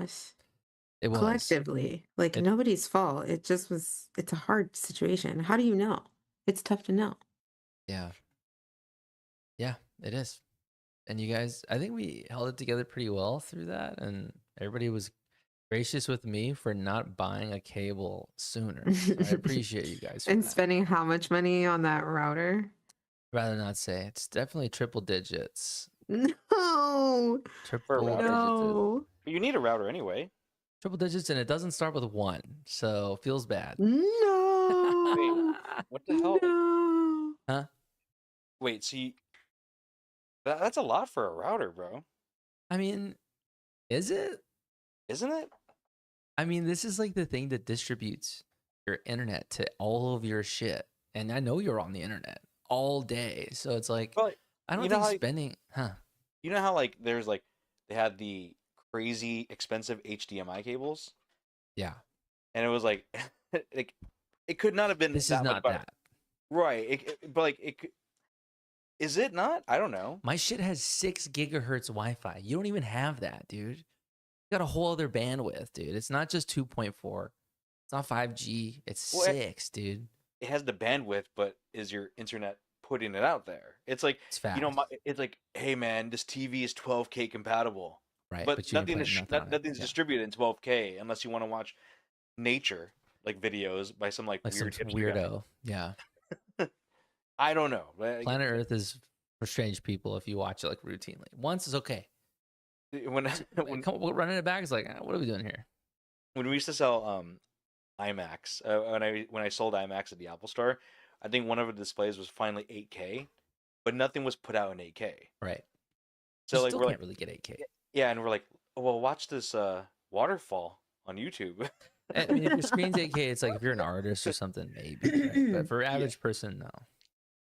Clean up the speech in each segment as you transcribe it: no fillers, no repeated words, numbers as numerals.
us It was. collectively. Like It nobody's fault. It just was, it's a hard situation. How do you know? It's tough to know. yeah. Yeah, it is. And you guys, I think we held it together pretty well through that, and everybody was gracious with me for not buying a cable sooner. So I appreciate you guys for And that. spending how much money on that router? Rather not say it's definitely triple digits. No, For a Triple router. digits. no, But you need a router anyway. Triple digits, and it doesn't start with one, so feels bad. Wait, no, what the hell? no. Huh? Wait, see, that's a lot for a router, bro. I mean, is it? Isn't it? I mean, this is like the thing that distributes your internet to all of your shit. And I know you're on the internet all day. So it's like, Well, I don't you know think how spending, huh? you know how like there's like they had the crazy expensive HDMI cables, Yeah. and it was like like it could not have been This is that much not better, that. right? But like is it not? I don't know. My shit has 6 gigahertz Wi Fi. You don't even have that, dude. You got a whole other bandwidth, dude. It's not just 2.4, it's not 5G, it's Well, 6, dude. it has the bandwidth, but is your internet putting it out there? It's like It's fast. it's like, hey man, this TV is 12K compatible, Right. but But you didn't nothing put is nothing on it. nothing's Yeah. distributed in 12K unless you want to watch nature like videos by some like Like some weird hipster guy. weirdo. Yeah. I don't know. But Planet Earth is for strange people if you watch it like routinely. Once is okay. when when Running it back is like, what are we doing here? when we used to sell IMAX, when I sold IMAX at the Apple Store, I think one of the displays was finally 8K, but nothing was put out in 8K. Right. So You like still we're can't like, really get 8K. yeah, and we're like, oh, well, watch this waterfall on YouTube. I mean, if your screen's 8K, it's like if you're an artist or something, maybe. Right? But for average person, no.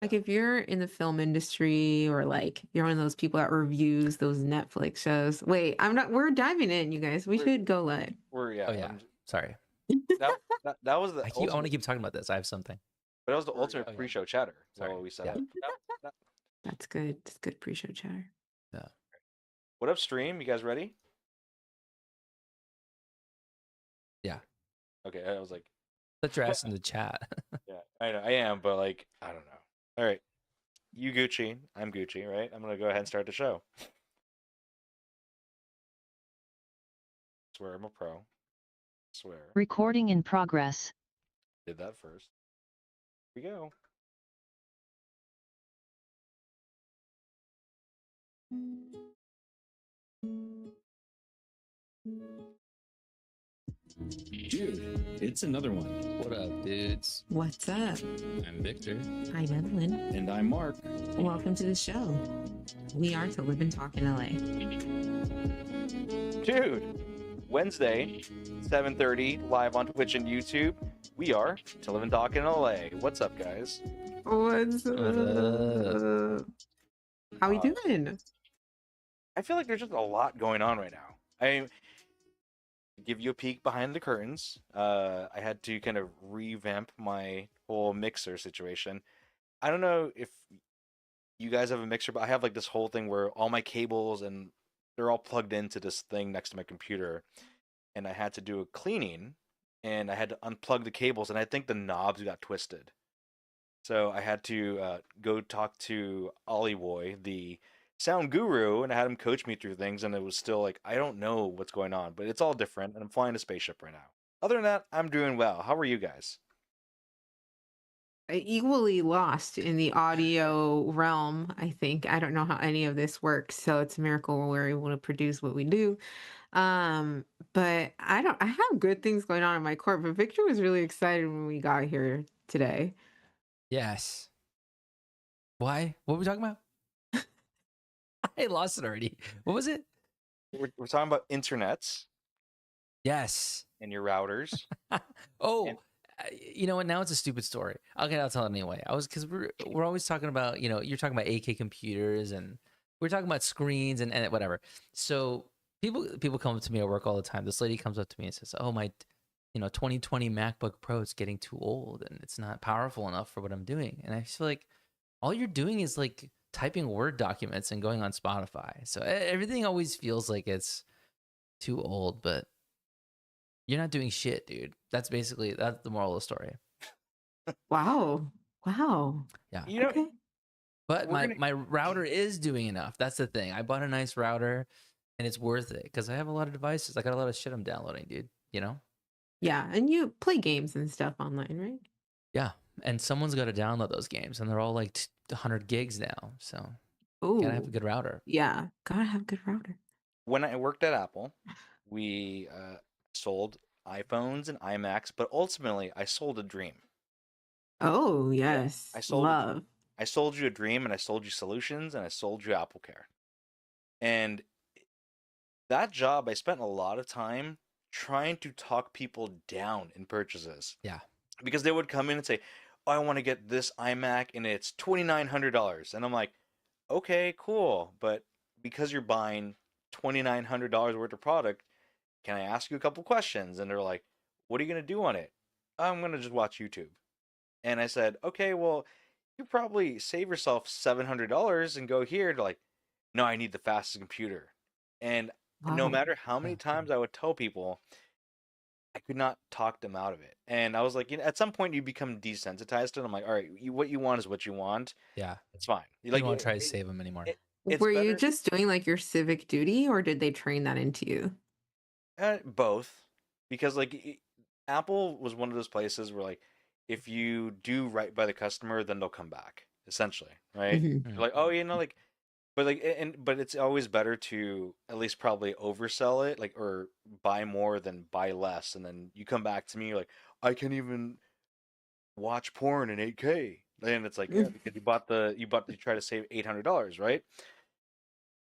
Like if you're in the film industry or like you're one of those people that reviews those Netflix shows. Wait, I'm not, we're diving in, you guys. We We're- should go live. We're Oh yeah. Sorry. that was the I want to ultimate, keep talking about this. I have something. but that was the ultimate Oh, yeah. pre-show chatter. Sorry. What we set Yeah. up. That's good. That's good pre-show chatter. Yeah. What up, stream? You guys ready? Yeah. Okay, I was like, Put your ass in the chat. yeah, I know, I am, but like, I don't know. All right, you Gucci, I'm Gucci, right? I'm gonna go ahead and start the show. Swear I'm a pro. Swear. Recording in progress. Did that first. Here we go. Dude, it's another one. What up, dudes? What's up? I'm Victor. I'm Evelyn. And I'm Mark. Welcome to the show. We are To Live and Talk in LA. Dude, Wednesday, 7:30, live on Twitch and YouTube. We are To Live and Talk in LA. What's up, guys? What's up? How we doing? I feel like there's just a lot going on right now. I give you a peek behind the curtains. I had to kind of revamp my whole mixer situation. I don't know if you guys have a mixer, but I have like this whole thing where all my cables and they're all plugged into this thing next to my computer, and I had to do a cleaning, and I had to unplug the cables, and I think the knobs got twisted. So I had to go talk to Ollie Boy, the sound guru, and I had him coach me through things, and it was still like, I don't know what's going on, but it's all different, and I'm flying a spaceship right now. Other than that, I'm doing well. How are you guys? Equally lost in the audio realm, I think. I don't know how any of this works, so it's a miracle we're able to produce what we do. But I have good things going on in my court, but Victor was really excited when we got here today. Yes. Why? What were we talking about? I lost it already. What was it? We're talking about internets Yes. and your routers. Oh, And- you know what? Now it's a stupid story. Okay, I'll tell it anyway. Because we're always talking about, you're talking about AK computers, and we're talking about screens and whatever. So people come up to me at work all the time. This lady comes up to me and says, "Oh, my 2020 MacBook Pro is getting too old and it's not powerful enough for what I'm doing." And I feel like all you're doing is like typing Word documents and going on Spotify. So everything always feels like it's too old, but you're not doing shit, dude. That's the moral of the story. Wow. Wow. Yeah. You know, Okay. But we're gonna. my router is doing enough. That's the thing. I bought a nice router and it's worth it because I have a lot of devices. I got a lot of shit I'm downloading, dude. You know? Yeah, and you play games and stuff online, right? Yeah. And someone's got to download those games and they're all like 100 gigs now. So gotta have a Oh, good router. yeah. Gotta have good router. When I worked at Apple, we sold iPhones and iMacs, but ultimately I sold a dream. Oh, Yeah, yes. I sold Love. I sold you a dream, and I sold you solutions, and I sold you Apple Care. And that job, I spent a lot of time trying to talk people down in purchases Yeah. because they would come in and say, "Oh, I want to get this iMac, and it's $2,900," and I'm like, "Okay, cool, but because you're buying $2,900 worth of product, can I ask you a couple questions?" And they're like, "What are you gonna do on it?" "I'm gonna just watch YouTube." And I said, "Okay, well, you probably save yourself $700 and go here to like, no, I need the fastest computer." And no Wow. matter how many times I would tell people, I could not talk them out of it. And I was like, at some point you become desensitized to it. I'm like, all right, what you want is what you want. Yeah. It's fine. You Like, don't want to try to save them anymore. it's Were you better. just doing like your civic duty or did they train that into you? Both, because like Apple was one of those places where like if you do right by the customer, then they'll come back. Essentially, right? Mhm. They're like, oh, like, but like, but it's always better to at least probably oversell it, like, or buy more than buy less, and then you come back to me, you're like, I can't even watch porn in 8K. And it's like, yeah, because you try to save $800, right?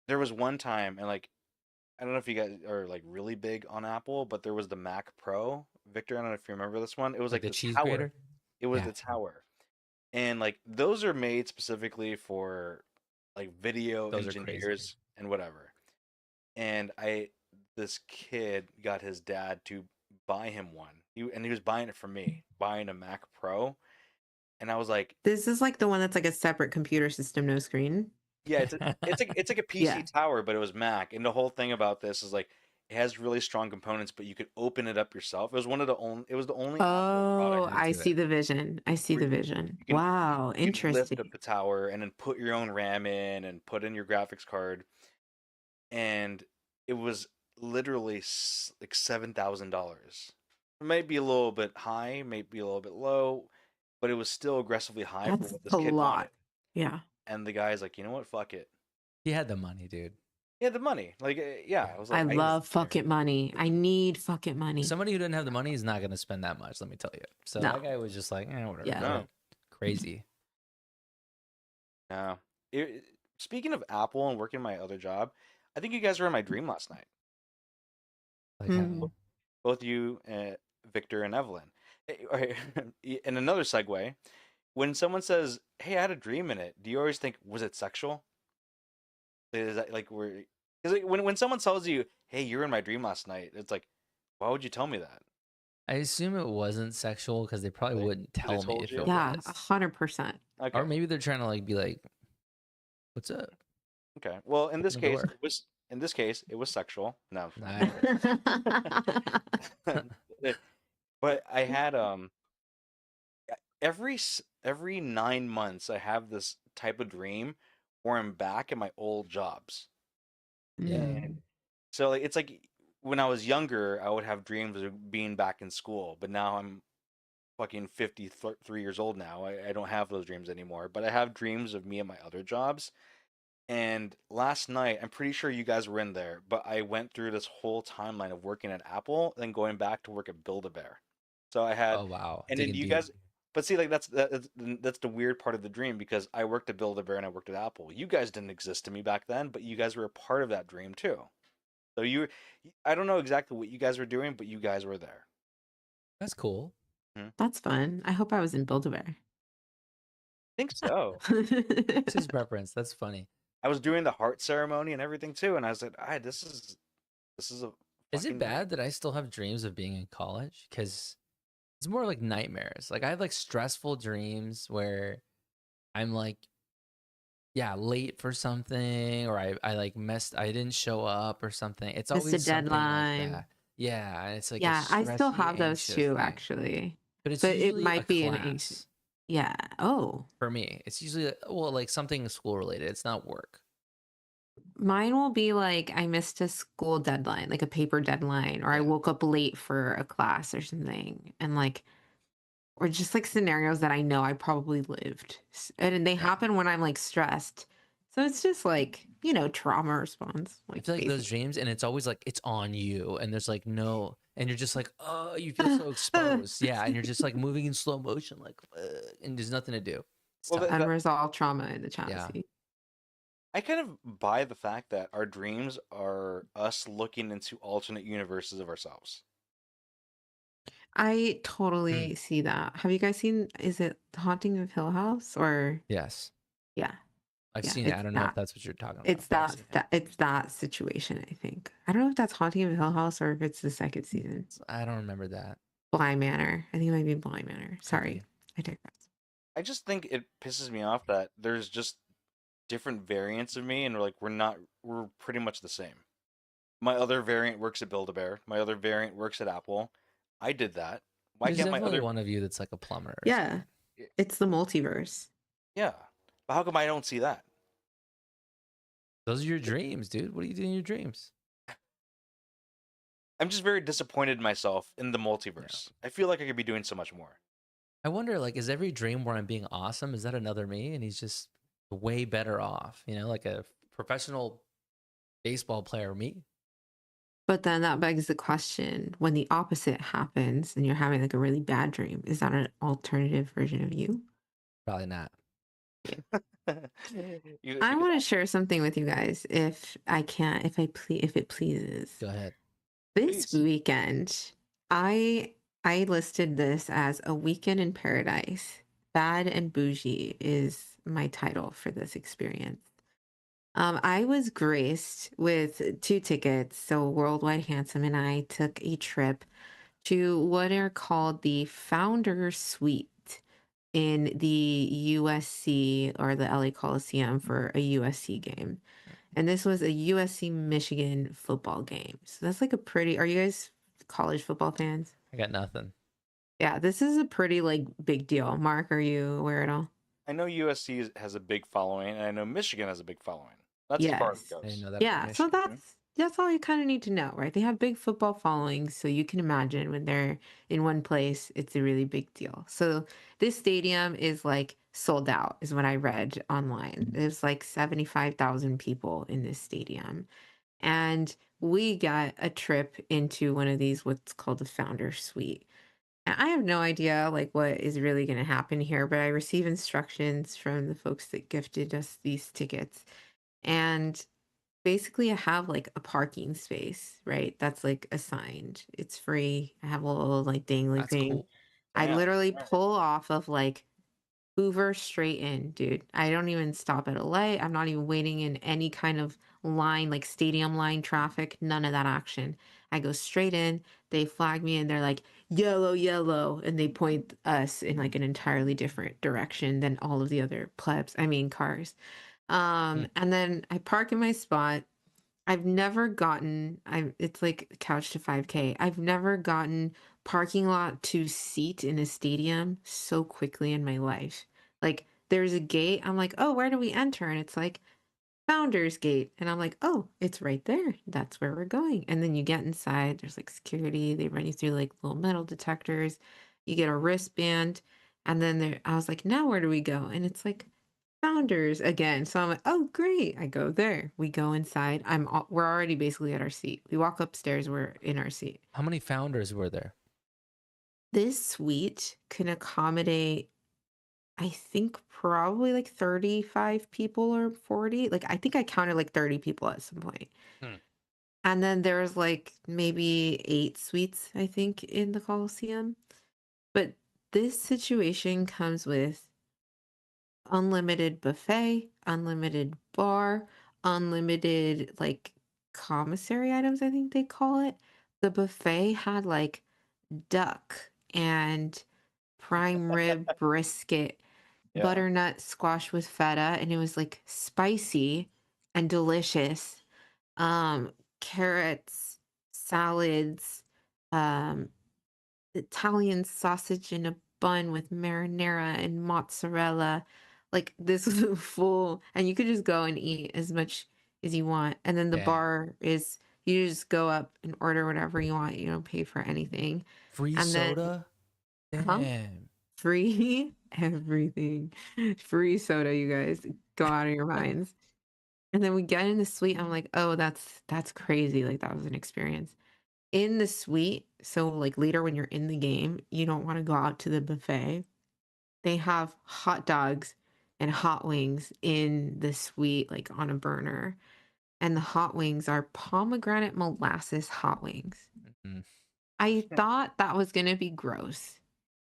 There was one time, and like, I don't know if you guys are like really big on Apple, but there was the Mac Pro. Victor, I don't know if you remember this one. It was Like like the the cheese tower. grater? It was Yeah. the tower. And like those are made specifically for like video Those are crazy. engineers and whatever. And this kid got his dad to buy him one. And he was buying it for me, buying a Mac Pro. And I was like, This is like the one that's like a separate computer system, no screen. yeah, it's like a PC Yeah. tower, but it was Mac. And the whole thing about this is like it has really strong components, but you could open it up yourself. It was the only Apple Oh, product Me I too. see the vision. I see where the vision. you can Wow, you can lift up interesting. the tower and then put your own RAM in and put in your graphics card. And it was literally like $7,000. It might be a little bit high, maybe a little bit low, but it was still aggressively high for That's what this a kid wanted. lot. Yeah. And the guy's like, you know what? Fuck it. He had the money, dude. He had the money. Like, yeah, I was I like, love fucking money. I need fucking money. Somebody who didn't have the money is not going to spend that much, let me tell you. So No. that guy was just like, whatever. Yeah. go No. ahead. Crazy. Yeah. Speaking of Apple and working my other job, I think you guys were in my dream last night. Like, Mm. Both you, Victor, and Evelyn. Okay, in another segue, when someone says, "Hey, I had a dream in it," do you always think, "Was it sexual?" Is that like we're because when someone tells you, "Hey, you're in my dream last night," it's like, why would you tell me that? I assume it wasn't sexual because they probably They- wouldn't they tell me told if you? it Yeah, was. 100%. Okay, Or maybe they're trying to like be like, "What's up?" okay. Well, in this the case, door. it was sexual. No, Nice. but I had every 9 months I have this type of dream where I'm back at my old jobs. Yeah. Mm. So like it's like when I was younger, I would have dreams of being back in school, but now I'm fucking 53 years old now. I don't have those dreams anymore, but I have dreams of me at my other jobs. And last night, I'm pretty sure you guys were in there, but I went through this whole timeline of working at Apple, then going back to work at Build-A-Bear. So I had, Oh wow. and then Digging you deep. guys, but see, like that's the weird part of the dream because I worked at Build-A-Bear and I worked at Apple. You guys didn't exist to me back then, but you guys were a part of that dream too. So I don't know exactly what you guys were doing, but you guys were there. That's cool. That's fun. I hope I was in Build-A-Bear. I think so. It's his preference. That's funny. I was doing the heart ceremony and everything too, and I was like, this is a Is it fucking bad that I still have dreams of being in college? Because it's more like nightmares. Like I have like stressful dreams where I'm like yeah, late for something, or I like messed, I didn't show up or something. It's Missed a always something like deadline. that. Yeah, and it's like a Yeah, I still stressy, have those anxious too, thing. actually. But it's But it usually a might be an anxious. class Yeah. Oh, for me. It's usually well, like something school related. It's not work. mine will be like I missed a school deadline, like a paper deadline, or I Yeah. woke up late for a class or something. And like, or just like scenarios that I know I probably lived. And they Yeah. happen when I'm like stressed. So it's just like, trauma response, I like feel like those basic. dreams, and it's always like it's on you, and there's like no, and you're just like, oh, you feel so exposed, yeah, and you're just like moving in slow motion, like, and there's nothing to do. It's Well, tough. Unresolved trauma in the child Yeah, seat. I kind of buy the fact that our dreams are us looking into alternate universes of ourselves. I Hmm. totally see that. Have you guys seen, is it The Haunting of Hill House or, Yes, yeah, I've yeah, seen it. I it's don't know if that. that's what you're talking about, It's but I've that, seen it. that it's that situation, I think. I don't know if that's Haunting of Hill House or if it's the second season. I don't remember that. Bly Manor. I think it might be Bly Manor. Could Sorry. be. I digress. I just think it pisses me off that there's just different variants of me, and we're pretty much the same. My other variant works at Build-A-Bear. My other variant works at Apple. I did that. Why There's can't my definitely other? one of you that's like a plumber or Yeah, something. it's the multiverse. Yeah, but how come I don't see that? Those are your dreams, dude. What do you do in your dreams? I'm just very disappointed in myself in the Yeah. multiverse. I feel like I could be doing so much more. I wonder, like, is every dream where I'm being awesome, is that another me? And he's just way better off, like a professional baseball player, me? But then that begs the question, when the opposite happens and you're having like a really bad dream, is that an alternative version of you? Probably not. I Because want to share something with you guys if I can, if it pleases. Go ahead. This please, weekend, I listed this as a weekend in paradise. Bad and bougie is my title for this experience. I was graced with two tickets. So Worldwide Handsome and I took a trip to what are called the Founder Suite in the USC or the LA Coliseum for a USC game. And this was a USC Michigan football game. So that's like a pretty, are you guys college football fans? I got nothing. Yeah, this is a pretty like big deal. Mark, are you aware at all? I know USC has a big following, and I know Michigan has a big following. That's as far as it Yes. I didn't goes. know that about Yeah, so Michigan. that's all you kind of need to know, right? They have big football followings, so you can imagine when they're in one place, it's a really big deal. So this stadium is like sold out, is what I read online. There's like 75,000 people in this stadium. And we got a trip into one of these, what's called the Founder Suite. And I have no idea like what is really going to happen here, but I receive instructions from the folks that gifted us these tickets. And basically, I have like a parking space, right? That's like assigned. It's free. I have a little like dangly That's thing. cool. I Damn. literally Alright. pull off of like Hoover straight in, dude. I don't even stop at a light. I'm not even waiting in any kind of line, like stadium line traffic. None of that action. I go straight in. They flag me and they're like, yellow, yellow. And they point us in like an entirely different direction than all of the other plebs. I mean, cars. Hmm. And then I park in my spot. I've never gotten it's like couch to 5K. I've never gotten parking lot to seat in a stadium so quickly in my life. Like there's a gate. I'm like, "Oh, where do we enter?" And it's like Founders Gate. And I'm like, "Oh, it's right there. That's where we're going." And then you get inside, there's like security. They run you through like little metal detectors. You get a wristband. And then I was like, "Now where do we go?" And it's like Founders again. So I'm like, oh great. I go there. We go inside. We're already basically at our seat. We walk upstairs, we're in our seat. How many founders were there? This suite can accommodate, I think probably like 35 people or 40. Like I think I counted like 30 people at some point. Hmm. And then there's like maybe 8 suites, I think, in the Coliseum. But this situation comes with unlimited buffet, unlimited bar, unlimited like commissary items, I think they call it. The buffet had like duck and prime rib brisket Yeah. butternut squash with feta, and it was like spicy and delicious. Um, Carrots, salads, um, Italian sausage in a bun with marinara and mozzarella. Like this was a full, and you could just go and eat as much as you want. And then the Damn. bar is you just go up and order whatever you want. You don't pay for anything. Free And then, soda? huh? Damn. Free everything. Free soda, you guys. Go out of your minds. And then we get in the suite. I'm like, oh, that's crazy. Like that was an experience. In the suite, so like later when you're in the game, you don't want to go out to the buffet. They have hot dogs and hot wings in the suite, like on a burner. And the hot wings are pomegranate molasses hot wings. Mhm. I thought that was gonna be gross.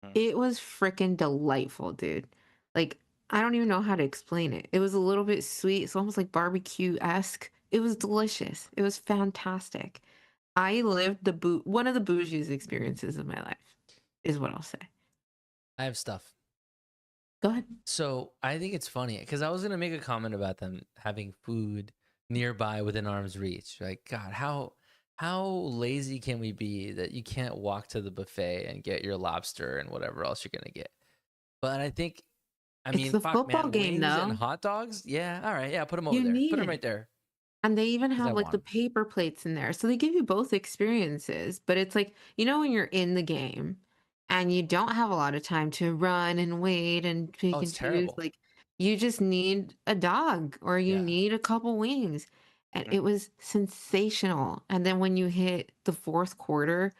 Mm. It was freaking delightful, dude. Like, I don't even know how to explain it. It was a little bit sweet. It's almost like barbecue-esque. It was delicious. It was fantastic. I lived one of the bougiest experiences of my life, is what I'll say. I have stuff. Go ahead. So I think it's funny because I was gonna make a comment about them having food nearby within arm's reach. Like, God, how lazy can we be that you can't walk to the buffet and get your lobster and whatever else you're gonna get? But I think, I It's mean, the fuck, football man, game, wings and though. hot dogs. Yeah, all right, yeah, put them over You there. need Put them it. right there And they even because I have like want the 'em. paper plates in there. So they give you both experiences, but it's like, when you're in the game and you don't have a lot of time to run and wait and pick Oh, it's and choose, terrible. like you just need a dog or you Yeah. need a couple wings. And Mhm. it was sensational. And then when you hit the fourth quarter,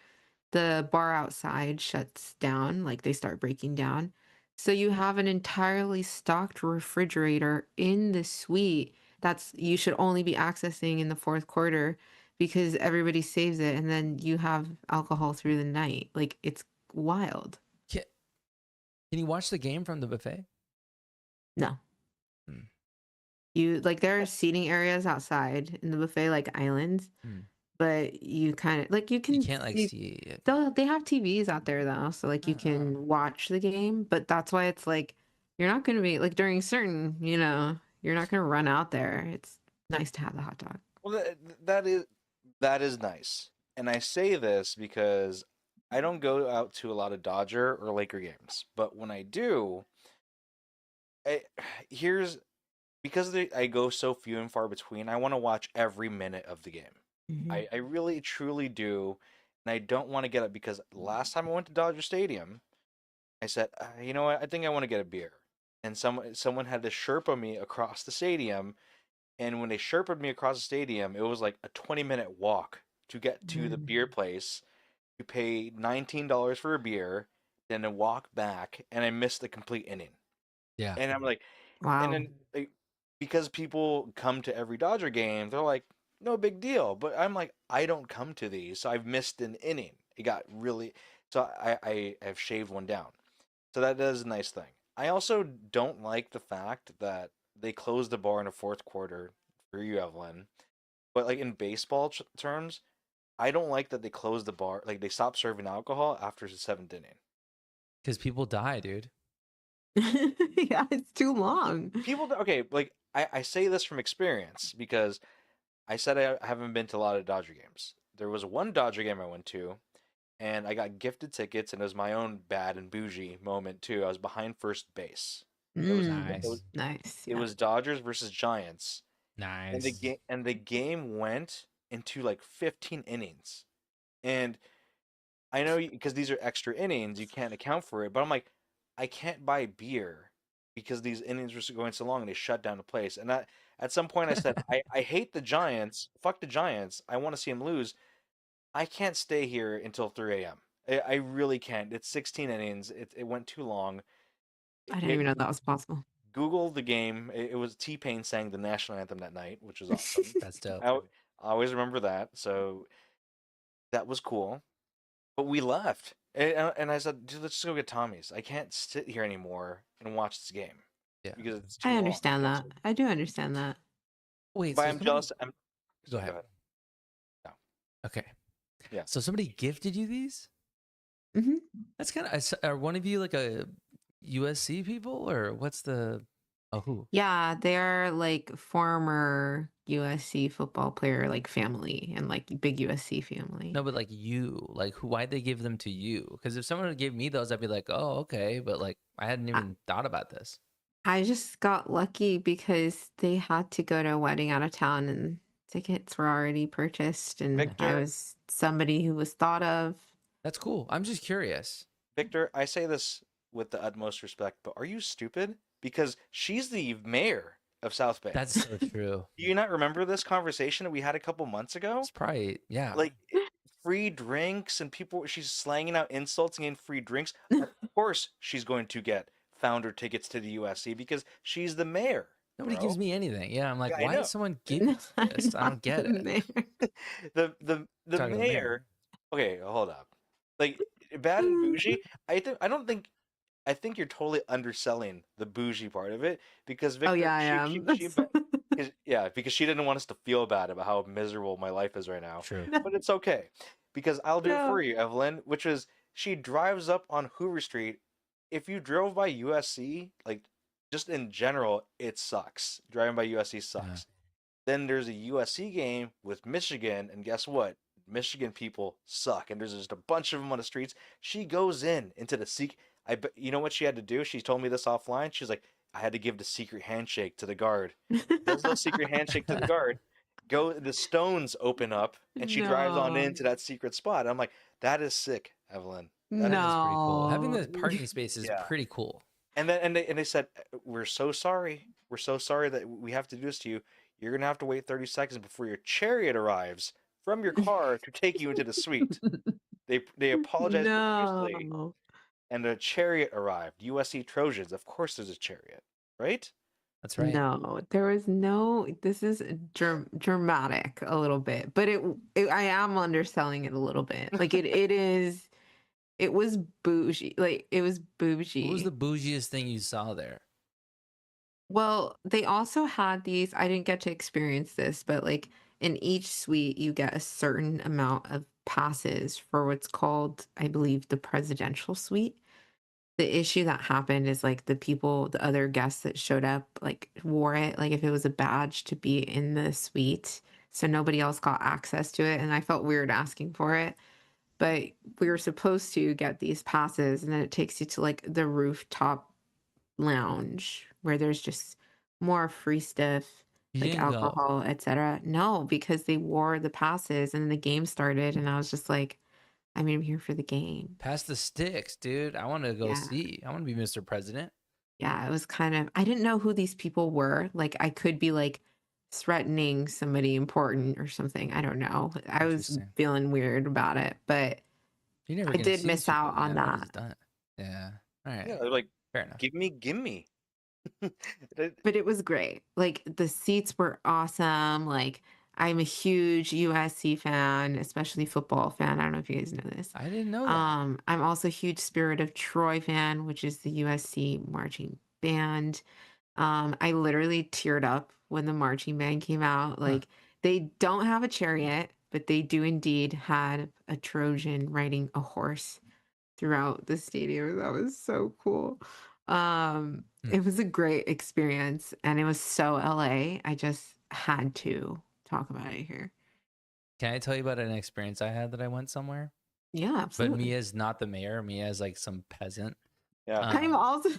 the bar outside shuts down, like they start breaking down. So you have an entirely stocked refrigerator in the suite that's you should only be accessing in the fourth quarter because everybody saves it and then you have alcohol through the night. Like it's wild. Can, can you watch the game from the buffet? No. Hmm. You like there are seating areas outside in the buffet like islands, Hmm. but you kind of like you You can can't like see see it. they have TVs out there though, so like you Oh. can watch the game, but that's why it's like you're not gonna be like during certain, you're not gonna run out there. It's nice to have the hot dog. Well, that is nice, and I say this because I don't go out to a lot of Dodger or Laker games, but when I do, I, here's because I go so few and far between. I want to watch every minute of the game. Mhm. I really truly do, and I don't want to get up because last time I went to Dodger Stadium, I said, you know what, I think I want to get a beer, and someone had to Sherpa me across the stadium. And when they Sherpa'd me across the stadium, it was like a 20-minute walk to get to the beer Mm. place. You pay $19 for a beer, then to walk back, and I missed the complete inning. Yeah. And I'm like, and Wow. then because people come to every Dodger game, they're like, no big deal. But I'm like, I don't come to these, so I've missed an inning. It got really, so I have shaved one down. So that is a nice thing. I also don't like the fact that they closed the bar in the fourth quarter for you, Evelyn. But like in baseball terms, I don't like that they closed the bar, like they stopped serving alcohol after the seventh inning. Because people die, dude. Yeah, it's too long. Okay, like I say this from experience because I said I haven't been to a lot of Dodger games. There was one Dodger game I went to, and I got gifted tickets, and it was my own bad and bougie moment too. I was behind first base. It was it Nice. was, Nice. it Yeah. was Dodgers versus Giants, and Nice. the game went into like 15 innings. And I know because these are extra innings, you can't account for it. But I'm like, I can't buy beer because these innings were going so long and they shut down the place. And at some point I said, I hate the Giants. Fuck the Giants. I want to see them lose. I can't stay here until 3 a.m. I really can't. It's 16 innings. It went too long. I didn't It, even know that was possible. Google the game. It was T-Pain sang the national anthem that night, which was awesome. That's dope. I always remember that. So that was cool. But we left. And I said, dude, let's just go get Tommy's. I can't sit here anymore and watch this game Yeah. because it's too I long. understand that. I do understand that. Wait, But so I'm somebody... jealous. Go Sorry, ahead. No. Okay. Yeah. So somebody gifted you these? Hmm. That's kind of... Are one of you like a USC people or what's the? Oh, who? Yeah, they're like former USC football player, like family and like big USC family. No, but like you, like who? Why'd they give them to you? Because if someone gave me those, I'd be like, oh, okay. But like, I hadn't I, even thought about this. I just got lucky because they had to go to a wedding out of town and tickets were already purchased, and I Victor, was somebody who was thought of. That's cool. I'm just curious. Victor, I say this with the utmost respect, but are you stupid? Because she's the mayor of South Bay. That's so true. Do you not remember this conversation that we had a couple months ago? It's probably yeah. Like free drinks and people, she's slanging out insults and getting free drinks. Of course, she's going to get founder tickets to the USC because she's the mayor. Nobody bro. gives me anything. Yeah, I'm like, Yeah, I why know. does someone give you this? I don't get it. the Talking to the mayor. Okay, hold up. Like bad and bougie. I think you're totally underselling the bougie part of it because Oh Victor, yeah, I am. because she didn't want us to feel bad about how miserable my life is right now. True. But it's okay because I'll do it for No. you, Evelyn. Which is she drives up on Hoover Street. If you drove by USC, like just in general, it sucks. Driving by USC sucks. Then there's a USC game with Michigan, and guess what? Michigan people suck, and there's just a bunch of them on the streets. She goes into the you know what she had to do? She told me this offline. She's like, I had to give the secret handshake to the guard. Does no secret handshake to the guard. The stones open up, and she drives on No. into that secret spot. I'm like, that is sick, Evelyn. That is pretty cool. Having No. the parking space is Yeah. pretty cool. And then and they said, we're so sorry. We're so sorry that we have to do this to you. You're gonna have to wait 30 seconds before your chariot arrives from your car to take you into the suite. They apologized profusely, No. and the chariot arrived. USC Trojans. Of course, there's a chariot, right? That's right. No, there was no. This is dramatic a little bit, but I am underselling it a little bit. Like it is. It was bougie. Like it was bougie. What was the bougiest thing you saw there? Well, they also had these. I didn't get to experience this, but like in each suite, you get a certain amount of passes for what's called, I believe, the presidential suite. The issue that happened is like the other guests that showed up, like wore it, like if it was a badge to be in the suite. So nobody else got access to it. And I felt weird asking for it. But we were supposed to get these passes, and then it takes you to like the rooftop lounge where there's just more free stuff, You like didn't go. alcohol, etc. No, because they wore the passes and then the game started, and I was just like, I mean, I'm here for the game. Pass the sticks, dude. I want to go Yeah. see. I want to be Mr. President. Yeah, it was kind of, I didn't know who these people were. Like, I could be like threatening somebody important or something. I don't know. I was Interesting. feeling weird about it, but You never I get to did see miss these people, out on man. We're that. just done. Yeah. All right. Yeah, they're like, Fair enough. give me. But it was great. Like, the seats were awesome. Like, I'm a huge USC fan, especially football fan. I don't know if you guys know this. I didn't know that. I'm also a huge Spirit of Troy fan, which is the USC marching band. I literally teared up when the marching band came out. Like, they don't have a chariot, but they do indeed had a Trojan riding a horse throughout the stadium. That was so cool. It was a great experience, and it was so LA. I just had to talk about it here. Can I tell you about an experience I had that I went somewhere? Yeah, But absolutely. me as not the mayor, me as like some peasant. Yeah. I'm also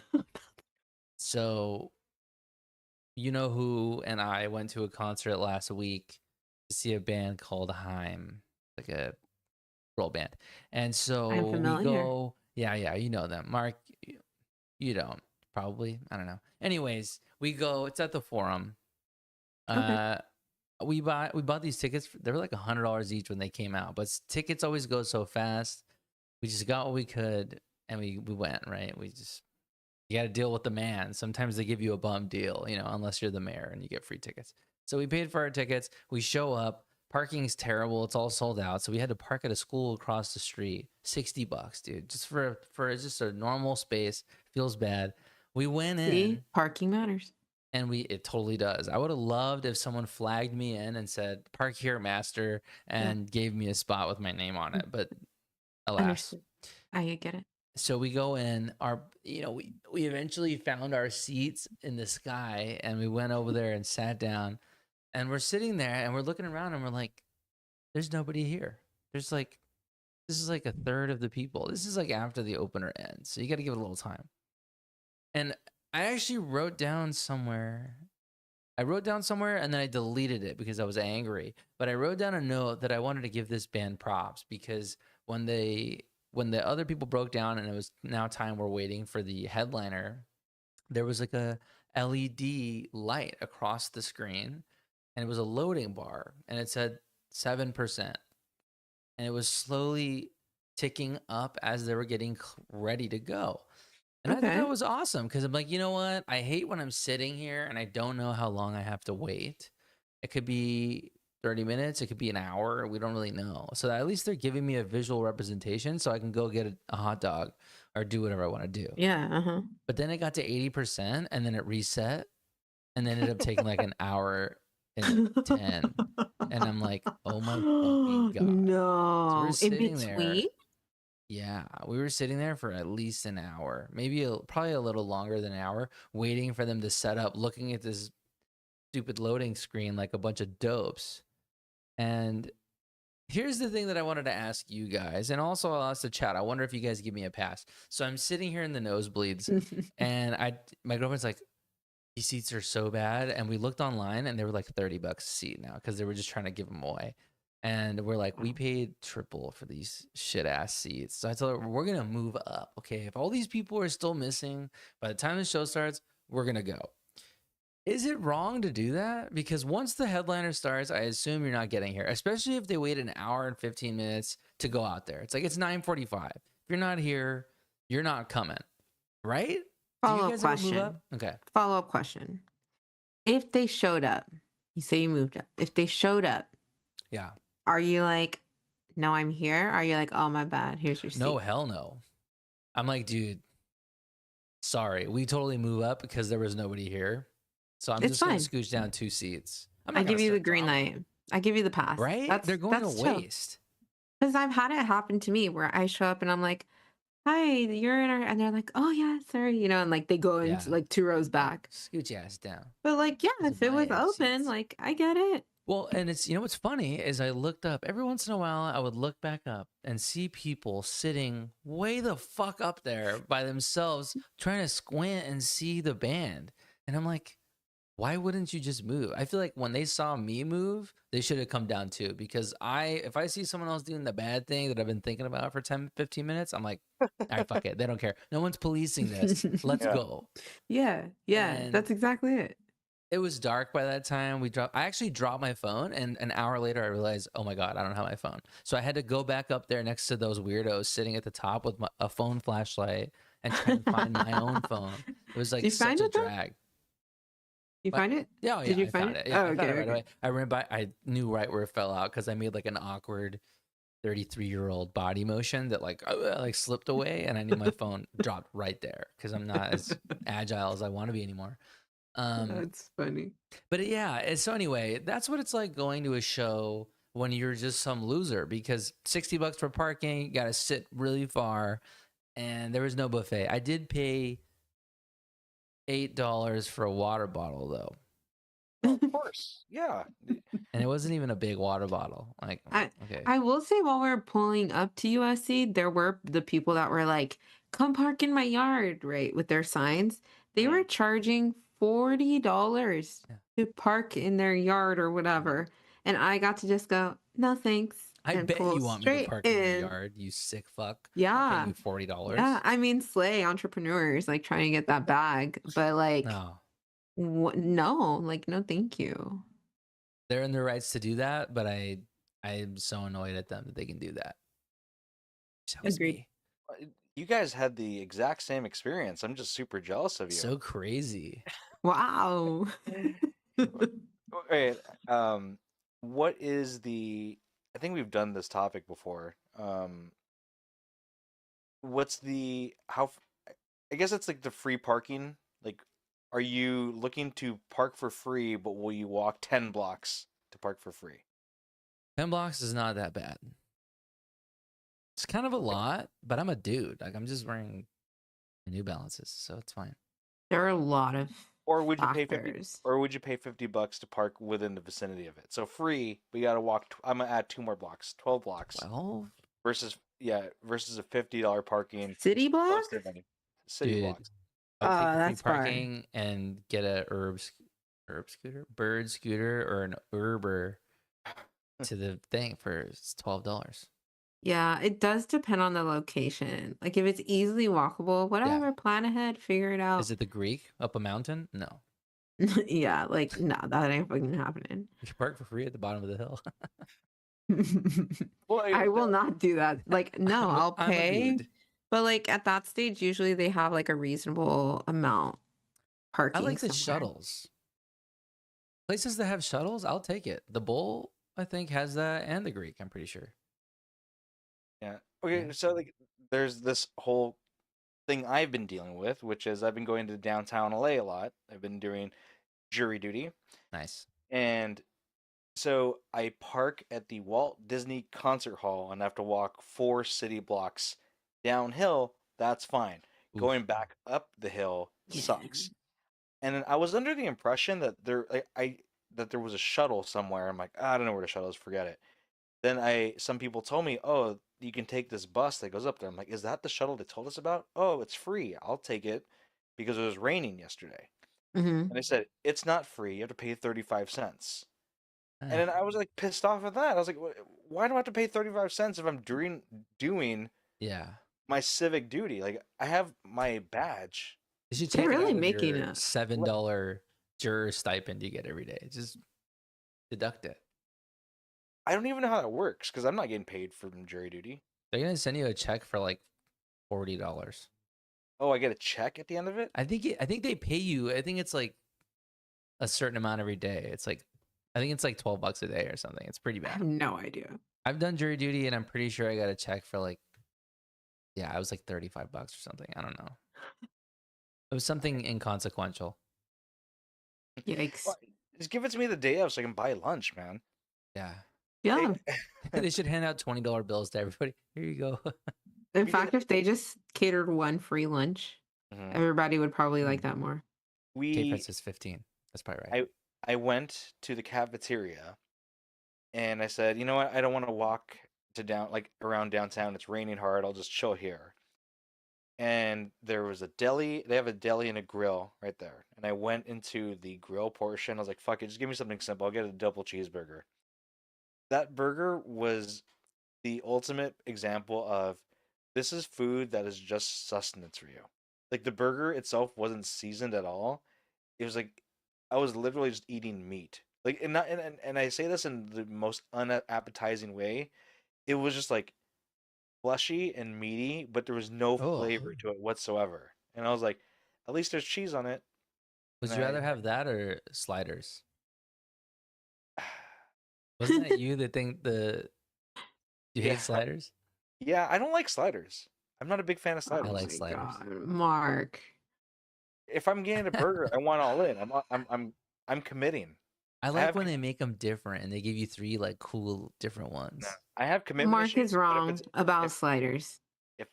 So, you know who and I went to a concert last week to see a band called Haim, like a roll band. And so I'm we familiar. go, yeah, you know them. Mark, you don't probably, I don't know. Anyways, we go, it's at the Forum. Okay. We bought these tickets. They were like $100 each when they came out, but tickets always go so fast. We just got what we could, and we went, right? You got to deal with the man. Sometimes they give you a bum deal, unless you're the mayor and you get free tickets. So we paid for our tickets. We show up. Parking's terrible. It's all sold out. So we had to park at a school across the street. $60, dude, just for just a normal space. Feels bad. We went in. See, parking matters. And it totally does. I would have loved if someone flagged me in and said, "Park here, master," and gave me a spot with my name on it. But alas, Understood. I get it. so we go in. We eventually found our seats in the sky, and we went over there and sat down. And we're sitting there, and we're looking around, and we're like, "There's nobody here. There's like this is like a third of the people. This is like after the opener ends, so you got to give it a little time." And I actually wrote down somewhere. I wrote down somewhere and then I deleted it because I was angry. But I wrote down a note that I wanted to give this band props because when the other people broke down and it was now time we're waiting for the headliner, there was like a LED light across the screen and it was a loading bar and it said 7%. And it was slowly ticking up as they were getting ready to go. And I thought Okay. that was awesome because I'm like, you know what? I hate when I'm sitting here and I don't know how long I have to wait. It could be 30 minutes, it could be an hour. We don't really know. So at least they're giving me a visual representation so I can go get a hot dog or do whatever I want to do. Yeah. Uh-huh. But then it got to 80% and then it reset and then ended up taking like an hour and 10. And I'm like, oh my fucking God. So No. we're In sitting there. between? Yeah, we were sitting there for at least an hour, maybe probably a little longer than an hour, waiting for them to set up, looking at this stupid loading screen like a bunch of dopes. And here's the thing that I wanted to ask you guys, and also I'll ask the chat. I wonder if you guys give me a pass. So I'm sitting here in the nosebleeds, and my girlfriend's like, "These seats are so bad," and we looked online, and they were like $30 a seat now because they were just trying to give them away. And we're like, we paid triple for these shit ass seats. So I told her, we're going to move up. Okay. If all these people are still missing by the time the show starts, we're going to go. Is it wrong to do that? Because once the headliner starts, I assume you're not getting here, especially if they wait an hour and 15 minutes to go out there. It's like it's 9:45. If you're not here, you're not coming. Right? Do you Follow-up guys ever move question. up? Okay. Follow-up question. If they showed up, you say you moved up. If they showed up, Yeah. are you like, no, I'm here? Are you like, oh, my bad, here's your seat? No, hell no. I'm like, dude, sorry. We totally move up because there was nobody here. So I'm It's just going fine. to scooch down 2 seats. I'm I not gonna give you the start green drama, light. I give you the pass. right? They're going to chill. waste. Because I've had it happen to me where I show up and I'm like, hi, you're in our, and they're like, oh yeah, sorry, and like they go into Yeah. like 2 rows back. Scooch your ass down. But like, yeah, Those if are it my was ass open, seats. like I get it. Well, and it's, what's funny is I looked up every once in a while, I would look back up and see people sitting way the fuck up there by themselves trying to squint and see the band. And I'm like, why wouldn't you just move? I feel like when they saw me move, they should have come down too. Because if I see someone else doing the bad thing that I've been thinking about for 10, 15 minutes, I'm like, all right, fuck it. They don't care. No one's policing this. Let's Yeah. go. Yeah, And that's exactly it. it was dark by that time. I actually dropped my phone, and an hour later I realized, oh my God, I don't have my phone. So I had to go back up there next to those weirdos sitting at the top with a phone flashlight and try to find my own phone. It was like You find such a it though? drag. You What? find it? Yeah, oh, Did yeah, you I find found it? it. Yeah, Oh, I found okay, it right okay. away. I ran by. I knew right where it fell out because I made like an awkward 33-year-old body motion that like slipped away, and I knew my phone dropped right there because I'm not as agile as I want to be anymore. That's funny. But yeah, so anyway, that's what it's like going to a show when you're just some loser because $60 for parking, you got to sit really far, and there was no buffet. I did pay $8 for a water bottle though, Well, of course. Yeah. and it wasn't even a big water bottle. Like, okay, I will say while we're pulling up to USC, there were the people that were like, come park in my yard, right? With their signs. They were charging $40 Yeah. to park in their yard or whatever. And I got to just go, no thanks. I and bet pull you want me to straight park in your in. yard, you sick fuck. Yeah. I'll pay you $40. Yeah. I mean, slay entrepreneurs like trying to get that bag. But like, No, no, like, no, thank you. they're in their rights to do that, but I'm so annoyed at them that they can do that. That was Agreed. me. You guys had the exact same experience. I'm just super jealous of you. So crazy. Wow. Wait, what is the? I think we've done this topic before. What's the I guess it's like the free parking. Like, are you looking to park for free, but will you walk 10 blocks to park for free? 10 blocks is not that bad. It's kind of a lot, but I'm a dude. Like I'm just wearing New Balances, so it's fine. There are a lot of Or would you pay 50? factors. Or would you pay $50 to park within the vicinity of it? So free, but you got to walk. I'm gonna add 2 more blocks, 12 blocks, 12? versus a $50 parking City block? plus their money. City Dude, blocks. I'll take the free That's far. parking and get a bird scooter, or an Uber to the thing for $12. Yeah, it does depend on the location. Like if it's easily walkable, whatever, plan ahead, figure it out. Is it the Greek up a mountain? No, Yeah, like no, that ain't fucking happening. you can park for free at the bottom of the hill. Well, I will not do that. Like, no, I'll I'm a pay. dude. But like at that stage, usually they have like a reasonable amount I parking. like the somewhere. shuttles. Places that have shuttles, I'll take it. The Bowl, I think, has that, and the Greek, I'm pretty sure. Yeah. Okay, Yeah. so like there's this whole thing I've been dealing with, which is I've been going to downtown LA a lot. I've been doing jury duty, Nice. and so I park at the Walt Disney Concert Hall and have to walk 4 city blocks downhill. That's fine. Oof. Going back up the hill Yeah. sucks. And then I was under the impression that there was a shuttle somewhere. I'm like, I don't know where the shuttle is. Forget it. Then some people told me, oh, you can take this bus that goes up there. I'm like, is that the shuttle they told us about? Oh, it's free. I'll take it because it was raining yesterday. Mhm. And they said it's not free. You have to pay 35 cents. And Eh, then I was like pissed off at that. I was like, why do I have to pay 35 cents if I'm doing yeah. my civic duty? Like I have my badge. You should They're take it really out of making your it. $7 juror stipend you get every day. Just deduct it. I don't even know how that works because I'm not getting paid from jury duty. They're gonna send you a check for like $40. Oh, I get a check at the end of it? I think they pay you. I think it's like a certain amount every day. It's like, I think it's like $12 a day or something. It's pretty I have bad. no idea. I've done jury duty, and I'm pretty sure I got a check for like, yeah, I was like $35 or something. I don't know. It was something inconsequential. Yikes. Well, just give it to me the day of so I can buy lunch, man. Yeah. Yeah. They should hand out $20 bills to everybody. Here you go. In because- fact, if they just catered one free lunch, Mhm. everybody would probably like that more. Gay We Price is 15. That's probably right. I went to the cafeteria and I said, you know what? I don't want to walk around downtown. It's raining hard. I'll just chill here. And there was a deli. They have a deli and a grill right there. And I went into the grill portion. I was like, fuck it, just give me something simple. I'll get a double cheeseburger. That burger was the ultimate example of this is food that is just sustenance for you. Like the burger itself wasn't seasoned at all. It was like I was literally just eating meat. Like and I say this in the most unappetizing way. It was just like fleshy and meaty, but there was no Oh. flavor to it whatsoever. And I was like, at least there's cheese on it. Would and you I- rather have that or sliders? Wasn't that you that think you Yeah. hate sliders? Yeah, I don't like sliders. I'm not a big fan of I sliders. like my sliders. God, Mark. If I'm getting a burger, I want all in. I'm committing. I like have when con- they make them different and they give you 3 like cool different ones. No, I have commitment Mark issues, is but wrong if about sliders.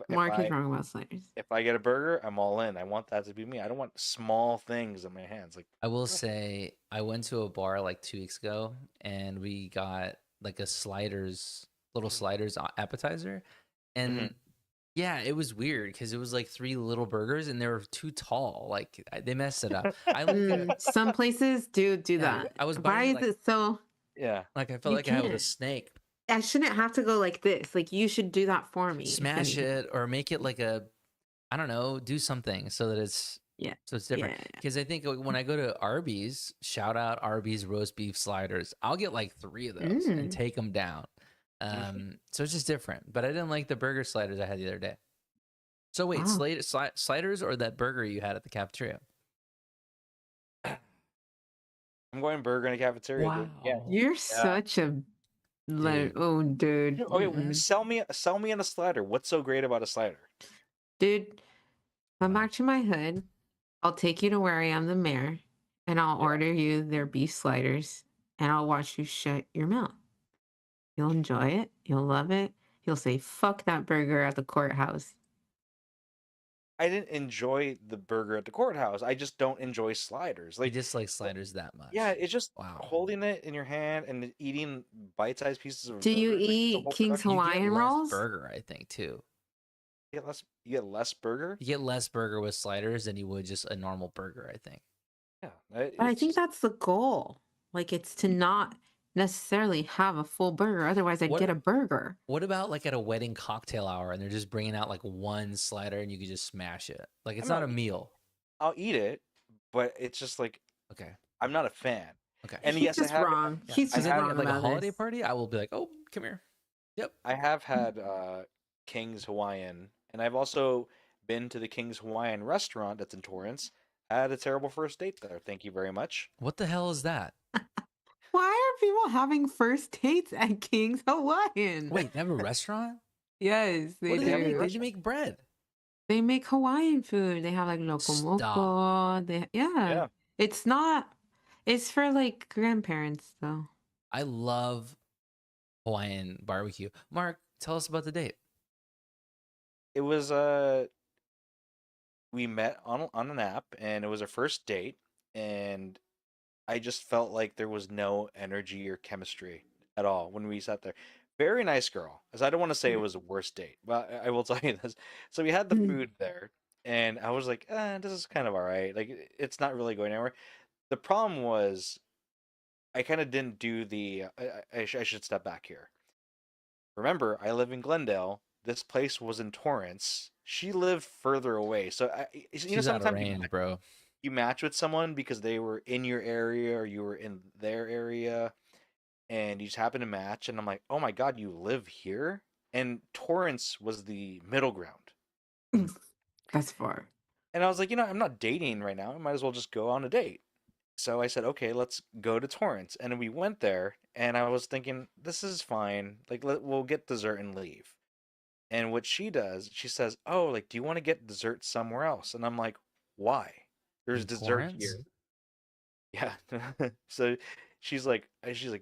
Mark I, is wrong about sliders. if I get a burger, I'm all in. I want that to be me. I don't want small things in my hands. Like I will say I went to a bar like 2 weeks ago and we got like a little sliders appetizer, and yeah, it was weird because it was like 3 little burgers and they were too tall. Like they messed it up. I looked at it, Some places do yeah, that. I was Why buying is like, it so? yeah, like I felt You like I was a can't. snake. I shouldn't have to go like this. Like you should do that for me. if Smash anything. it or make it like I don't know, do something so that it's different. Yeah. Because I think when I go to Arby's, shout out Arby's roast beef sliders, I'll get like 3 of those and take them down. So it's just different. But I didn't like the burger sliders I had the other day. So wait, Wow. sliders or that burger you had at the cafeteria? I'm going burger in a cafeteria. Dude. Yeah. You're such a Dude. oh dude. Okay, Mm-mm. sell me on a slider. What's so great about a slider? Dude, come back to my hood. I'll take you to where I am the mayor and I'll order you their beef sliders and I'll watch you shut your mouth. You'll enjoy it. You'll love it. He'll say, "Fuck that burger at the courthouse." I didn't enjoy the burger at the courthouse. I just don't enjoy sliders. You Like, dislike sliders that yeah, much. it's just Wow. holding it in your hand and eating bite-sized pieces of Do you burger. Like, it's a eat whole King's production. You get Hawaiian less rolls? burger, I think, too. You get less burger. You get less burger with sliders than you would just a normal burger, I think. Yeah, But I it's think just that's the goal. Like, it's to not necessarily have a full burger. Otherwise, I'd get a What burger. what about like at a wedding cocktail hour and they're just bringing out like one slider and you could just smash it? Like it's I'm not not a meal. I'll eat it, but it's just like Okay. I'm not a fan. Okay. And He's yes, I just have wrong. Yeah. He's I just Because have wrong at like a about holiday this. party, I will be like, oh, come here. Yep. I have had King's Hawaiian, and I've also been to the King's Hawaiian restaurant that's in Torrance. I had a terrible first date there. Thank you very much. What the hell is that? Why are people having first dates at King's Hawaiian? Wait, they have a restaurant? Yes, they What do they have a make? do. They just make bread. They make Hawaiian food. They have like loco Stop. moco. Yeah. Yeah. It's not. It's for like grandparents though. I love Hawaiian barbecue. Mark, tell us about the date. It was we met on an app, and it was our first date, and I just felt like there was no energy or chemistry at all when we sat there. Very nice girl. As I don't want to say it was a worst date, but I will tell you this. So we had the Mhm. food there, and I was like, this is kind of all right. Like, it's not really going anywhere. The problem was I kind of didn't do the. I should step back here. Remember, I live in Glendale. This place was in Torrance. She lived further away, so She's out of sometimes range, bro. you match with someone because they were in your area or you were in their area, and you just happen to match. And I'm like, oh my god, you live here? And Torrance was the middle ground. That's far. And I was like, I'm not dating right now. I might as well just go on a date. So I said, okay, let's go to Torrance. And we went there, and I was thinking, this is fine. Like, we'll get dessert and leave. And what she does, she says, oh, like, do you want to get dessert somewhere else? And I'm like, why? There's In dessert Torrance? here. Yeah. So she's like,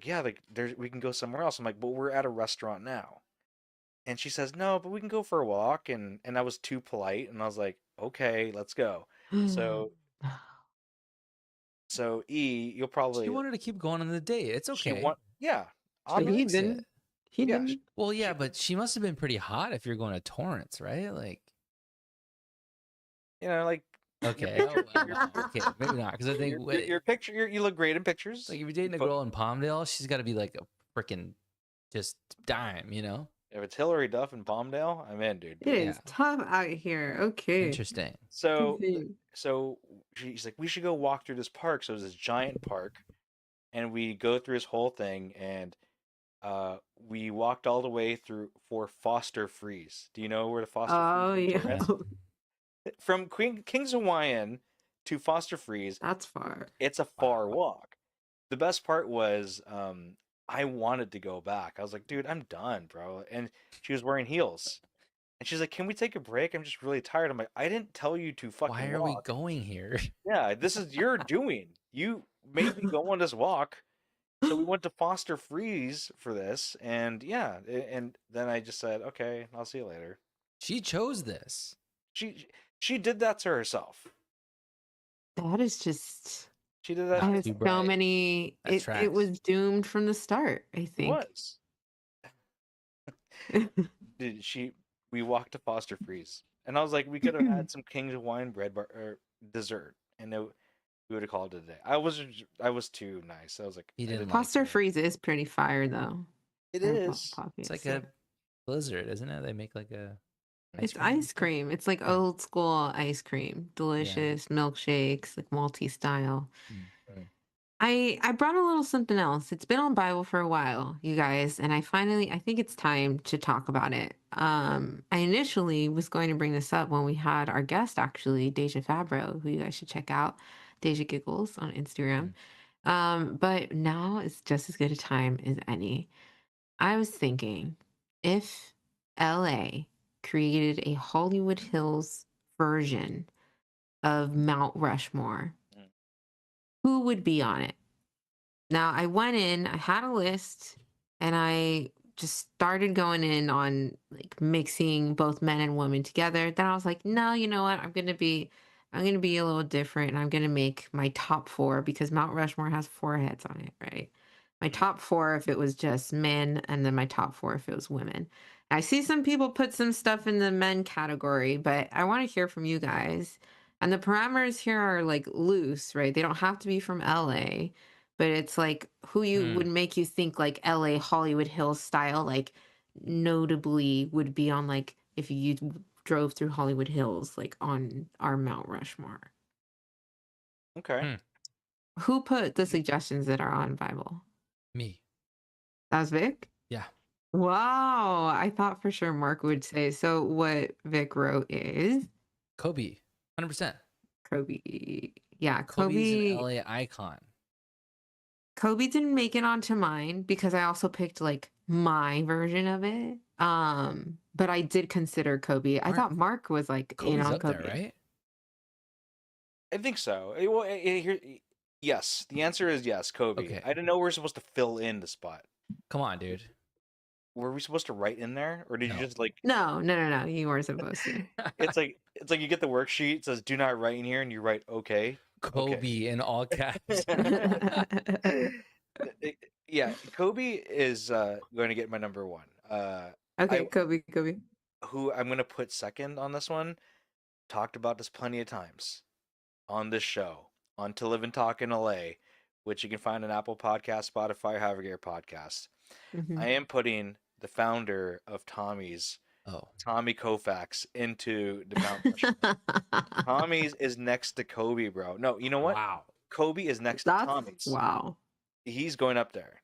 yeah, like, we can go somewhere else. I'm like, but we're at a restaurant now. And she says, no, but we can go for a walk. And I was too polite, and I was like, okay, let's go. So you'll She probably wanted to keep going on the date. It's she okay. want yeah. But I'm he likes it. didn't. He Yeah, didn't. Well, yeah, she but she must have been pretty hot if you're going to Torrance, right? Like, like your okay, picture, okay, maybe not, because I think your picture, you look great in pictures. like if you're dating a But girl in Palmdale, she's got to be like a freaking just dime, you know? if it's Hillary Duff in Palmdale, I'm in, dude. It is Yeah. tough out here. Okay. Interesting. So Continue. so she's like, we should go walk through this park. So it was this giant park, and we go through this whole thing, and we walked all the way through for Foster Freeze. Do you know where the Foster Oh Freeze is? yeah. Torrance? From King's Hawaiian to Foster Freeze, That's far. it's a far walk. The best part was I wanted to go back. I was like, dude, I'm done, bro. And she was wearing heels. And she's like, can we take a break? I'm just really tired. I'm like, I didn't tell you to fucking Why are we walk. going here? Yeah, this is your doing. You made me go on this walk. So we went to Foster Freeze for this. And yeah, and then I just said, okay, I'll see you later. She chose this. She did that to herself. That is just. She did Not that. I have too so bright. many. That It tracks. was doomed from the start. I It think. was. We walked to Foster Freeze, and I was like, we could have had some King's Hawaiian bread bar or dessert, and we would have called it a day. I was too nice. I was like, He I didn't didn't- like Foster it. Freeze is pretty fire though. It They're is. It's like a blizzard, isn't it? They make like a It's ice cream. It's like Yeah. old school ice cream. Delicious milkshakes, like malty style. Mm. I brought a little something else. It's been on Bible for a while, you guys, and I think it's time to talk about it. I initially was going to bring this up when we had our guest, actually, Deja Fabro, who you guys should check out, Deja Giggles on Instagram. But now it's just as good a time as any. I was thinking, if LA created a Hollywood Hills version of Mount Rushmore, who would be on it? Now, I went in, I had a list, and I just started going in on like mixing both men and women together. Then I was like, no, you know what? I'm gonna be a little different, and I'm gonna make my top four because Mount Rushmore has four heads on it, right? My top four if it was just men, and then my top four if it was women. I see some people put some stuff in the men category, but I want to hear from you guys. And the parameters here are like loose, right? They don't have to be from LA, but it's like who you would Hmm. make you think like LA Hollywood Hills style, like notably would be on like if you drove through Hollywood Hills, like on our Mount Rushmore. Okay. Hmm. Who put the suggestions that are on Bible? Me. That was Vic? Yeah. Wow. I thought for sure Mark would say. So what Vic wrote is Kobe. 100%. Kobe. Yeah, Kobe's an Kobe. LA icon. Kobe didn't make it onto mine because I also picked like my version of it. But I did consider Kobe. I Aren't- thought Mark was like in Kobe's on up Kobe. there, right? I think so. Yes, the answer is yes, Kobe. Okay. I didn't know we were supposed to fill in the spot. Come on, dude. Were we supposed to write in there, or did No. you just like? No, no, no, no. You weren't supposed to. It's like you get the worksheet, it says do not write in here, and you write okay. Kobe in all caps. Yeah, Kobe is going to get my number one. Okay, Kobe. Who I'm going to put second on this one. Talked about this plenty of times on this show, on To Live and Talk in LA, which you can find on Apple Podcast, Spotify, however you get your podcast. Mhm. I am putting the founder of Tommy's, Oh. Tommy Koufax, into the Mount Rushmore. Tommy's is next to Kobe, bro. No, you know what? Wow. Kobe is next to That's Tommy's. wow. He's going up there.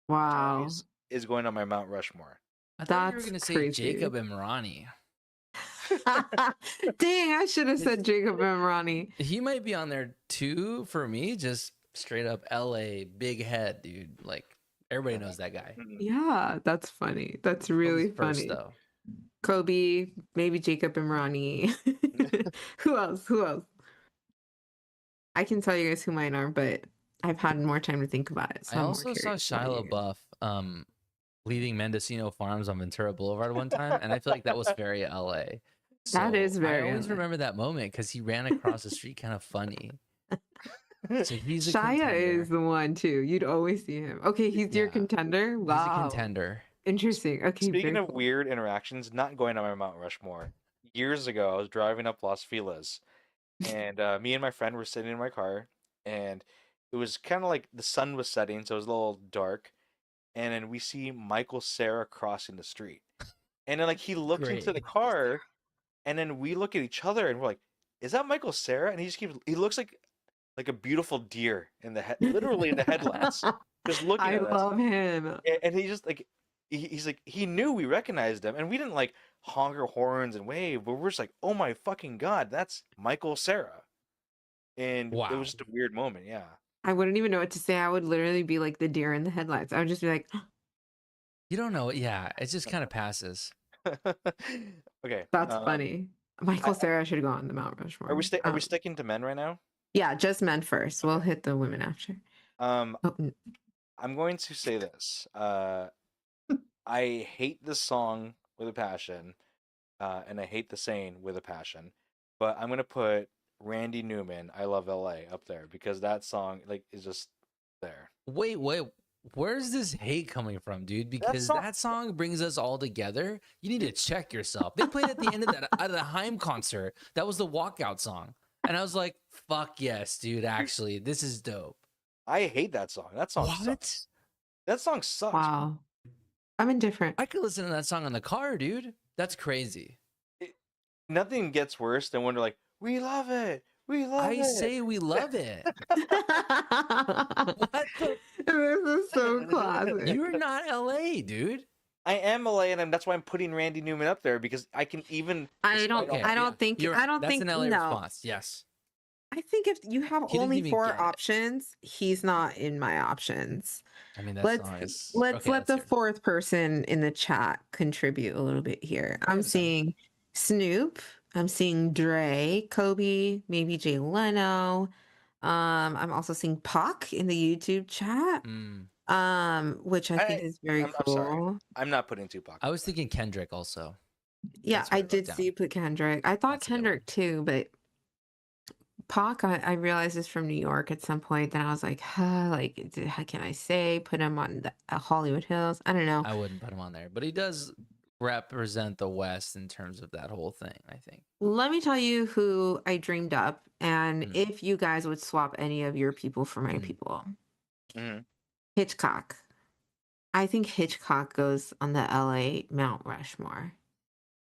Wow. Tommy's is going on my Mount Rushmore. I thought you were That's going to say crazy. Jacob Imrani. Dang, I should have said Jacob and Ronnie. He might be on there too for me. Just straight up LA, big head, dude. Like everybody knows that guy. Yeah, that's funny. That's really Kobe's first, funny. though. Kobe, maybe Jacob and Ronnie. Who else? I can tell you guys who mine are, but I've had more time to think about it. So I I'm more also saw curious about Shia you. LaBeouf leaving Mendocino Farms on Ventura Boulevard one time, and I feel like that was very LA. That is very I always LA. remember that moment because he ran across the street kind of funny. So he's a Shia contender. is the one too. You'd always see him. Okay, he's your Yeah. contender. He's Wow, a contender. interesting. Okay, Speaking very of cool. weird interactions, not going on my Mount Rushmore. Years ago, I was driving up Los Feliz, and me and my friend were sitting in my car, and it was kind of like the sun was setting, so it was a little dark. And then we see Michael Cera crossing the street, and then like he looks into the Great. car, and then we look at each other, and we're like, "Is that Michael Cera?" And he just keeps. He looks like a beautiful deer in the literally in the headlights, just looking I at us. love him. And he just like he's like he knew we recognized him, and we didn't like honk our horns and wave, but we're just like, oh my fucking god, that's Michael Cera. And it Wow. was just a weird moment. Yeah. I wouldn't even know what to say. I would literally be like the deer in the headlights. I would just be like, You don't know. Yeah, it just kind of passes. Okay. that's funny. Michael Cera should go on the Mount Rushmore. Are we sticking to men right now? Yeah, just men first. We'll hit the women after. Um, Oh, I'm going to say this. I hate this song with a passion, and I hate the saying with a passion. But I'm gonna put Randy Newman, "I Love L.A." up there because that song like is just there. Wait. Where's this hate coming from, dude? Because song- that song brings us all together. You need to check yourself. They played at the end of that at the Haim concert. That was the walkout song, and I was like, "Fuck yes, dude! Actually, this is dope." I hate that song. That song What? sucks. That song sucks. wow. I'm indifferent. I could listen to that song in the car, dude. That's crazy. Nothing gets worse than when they're like, "We love it. We love I it." say we love it. What the? This is so classic. You're not LA, dude. I am LA, and that's why I'm putting Randy Newman up there because I can even. I don't. Okay, I don't yeah, think. you're I right. don't That's think. an LA No. response. Yes. I think if you have He didn't only even 4 get it. options, he's not in my options. I mean, that Let's song is. let's okay, let the hear it. 4th person in the chat contribute a little bit here. I'm ahead, Sam. seeing Snoop. I'm seeing Dre, Kobe, maybe Jay Leno. I'm also seeing Pac in the YouTube chat. Mm. which I think I is very I'm sorry. cool. I'm not putting Tupac. I up was there. thinking Kendrick also. Yeah, That's what I I wrote did down. see you put Kendrick. I thought That's a good one. Kendrick too, but Pac, I realized is from New York at some point. Then I was like, huh, like, how can I say? Put him on the Hollywood Hills. I don't know. I wouldn't put him on there, but he does represent the West in terms of that whole thing, I think. Let me tell you who I dreamed up, and Mm. if you guys would swap any of your people for my Mm. people. Mhm. Hitchcock. I think Hitchcock goes on the LA Mount Rushmore.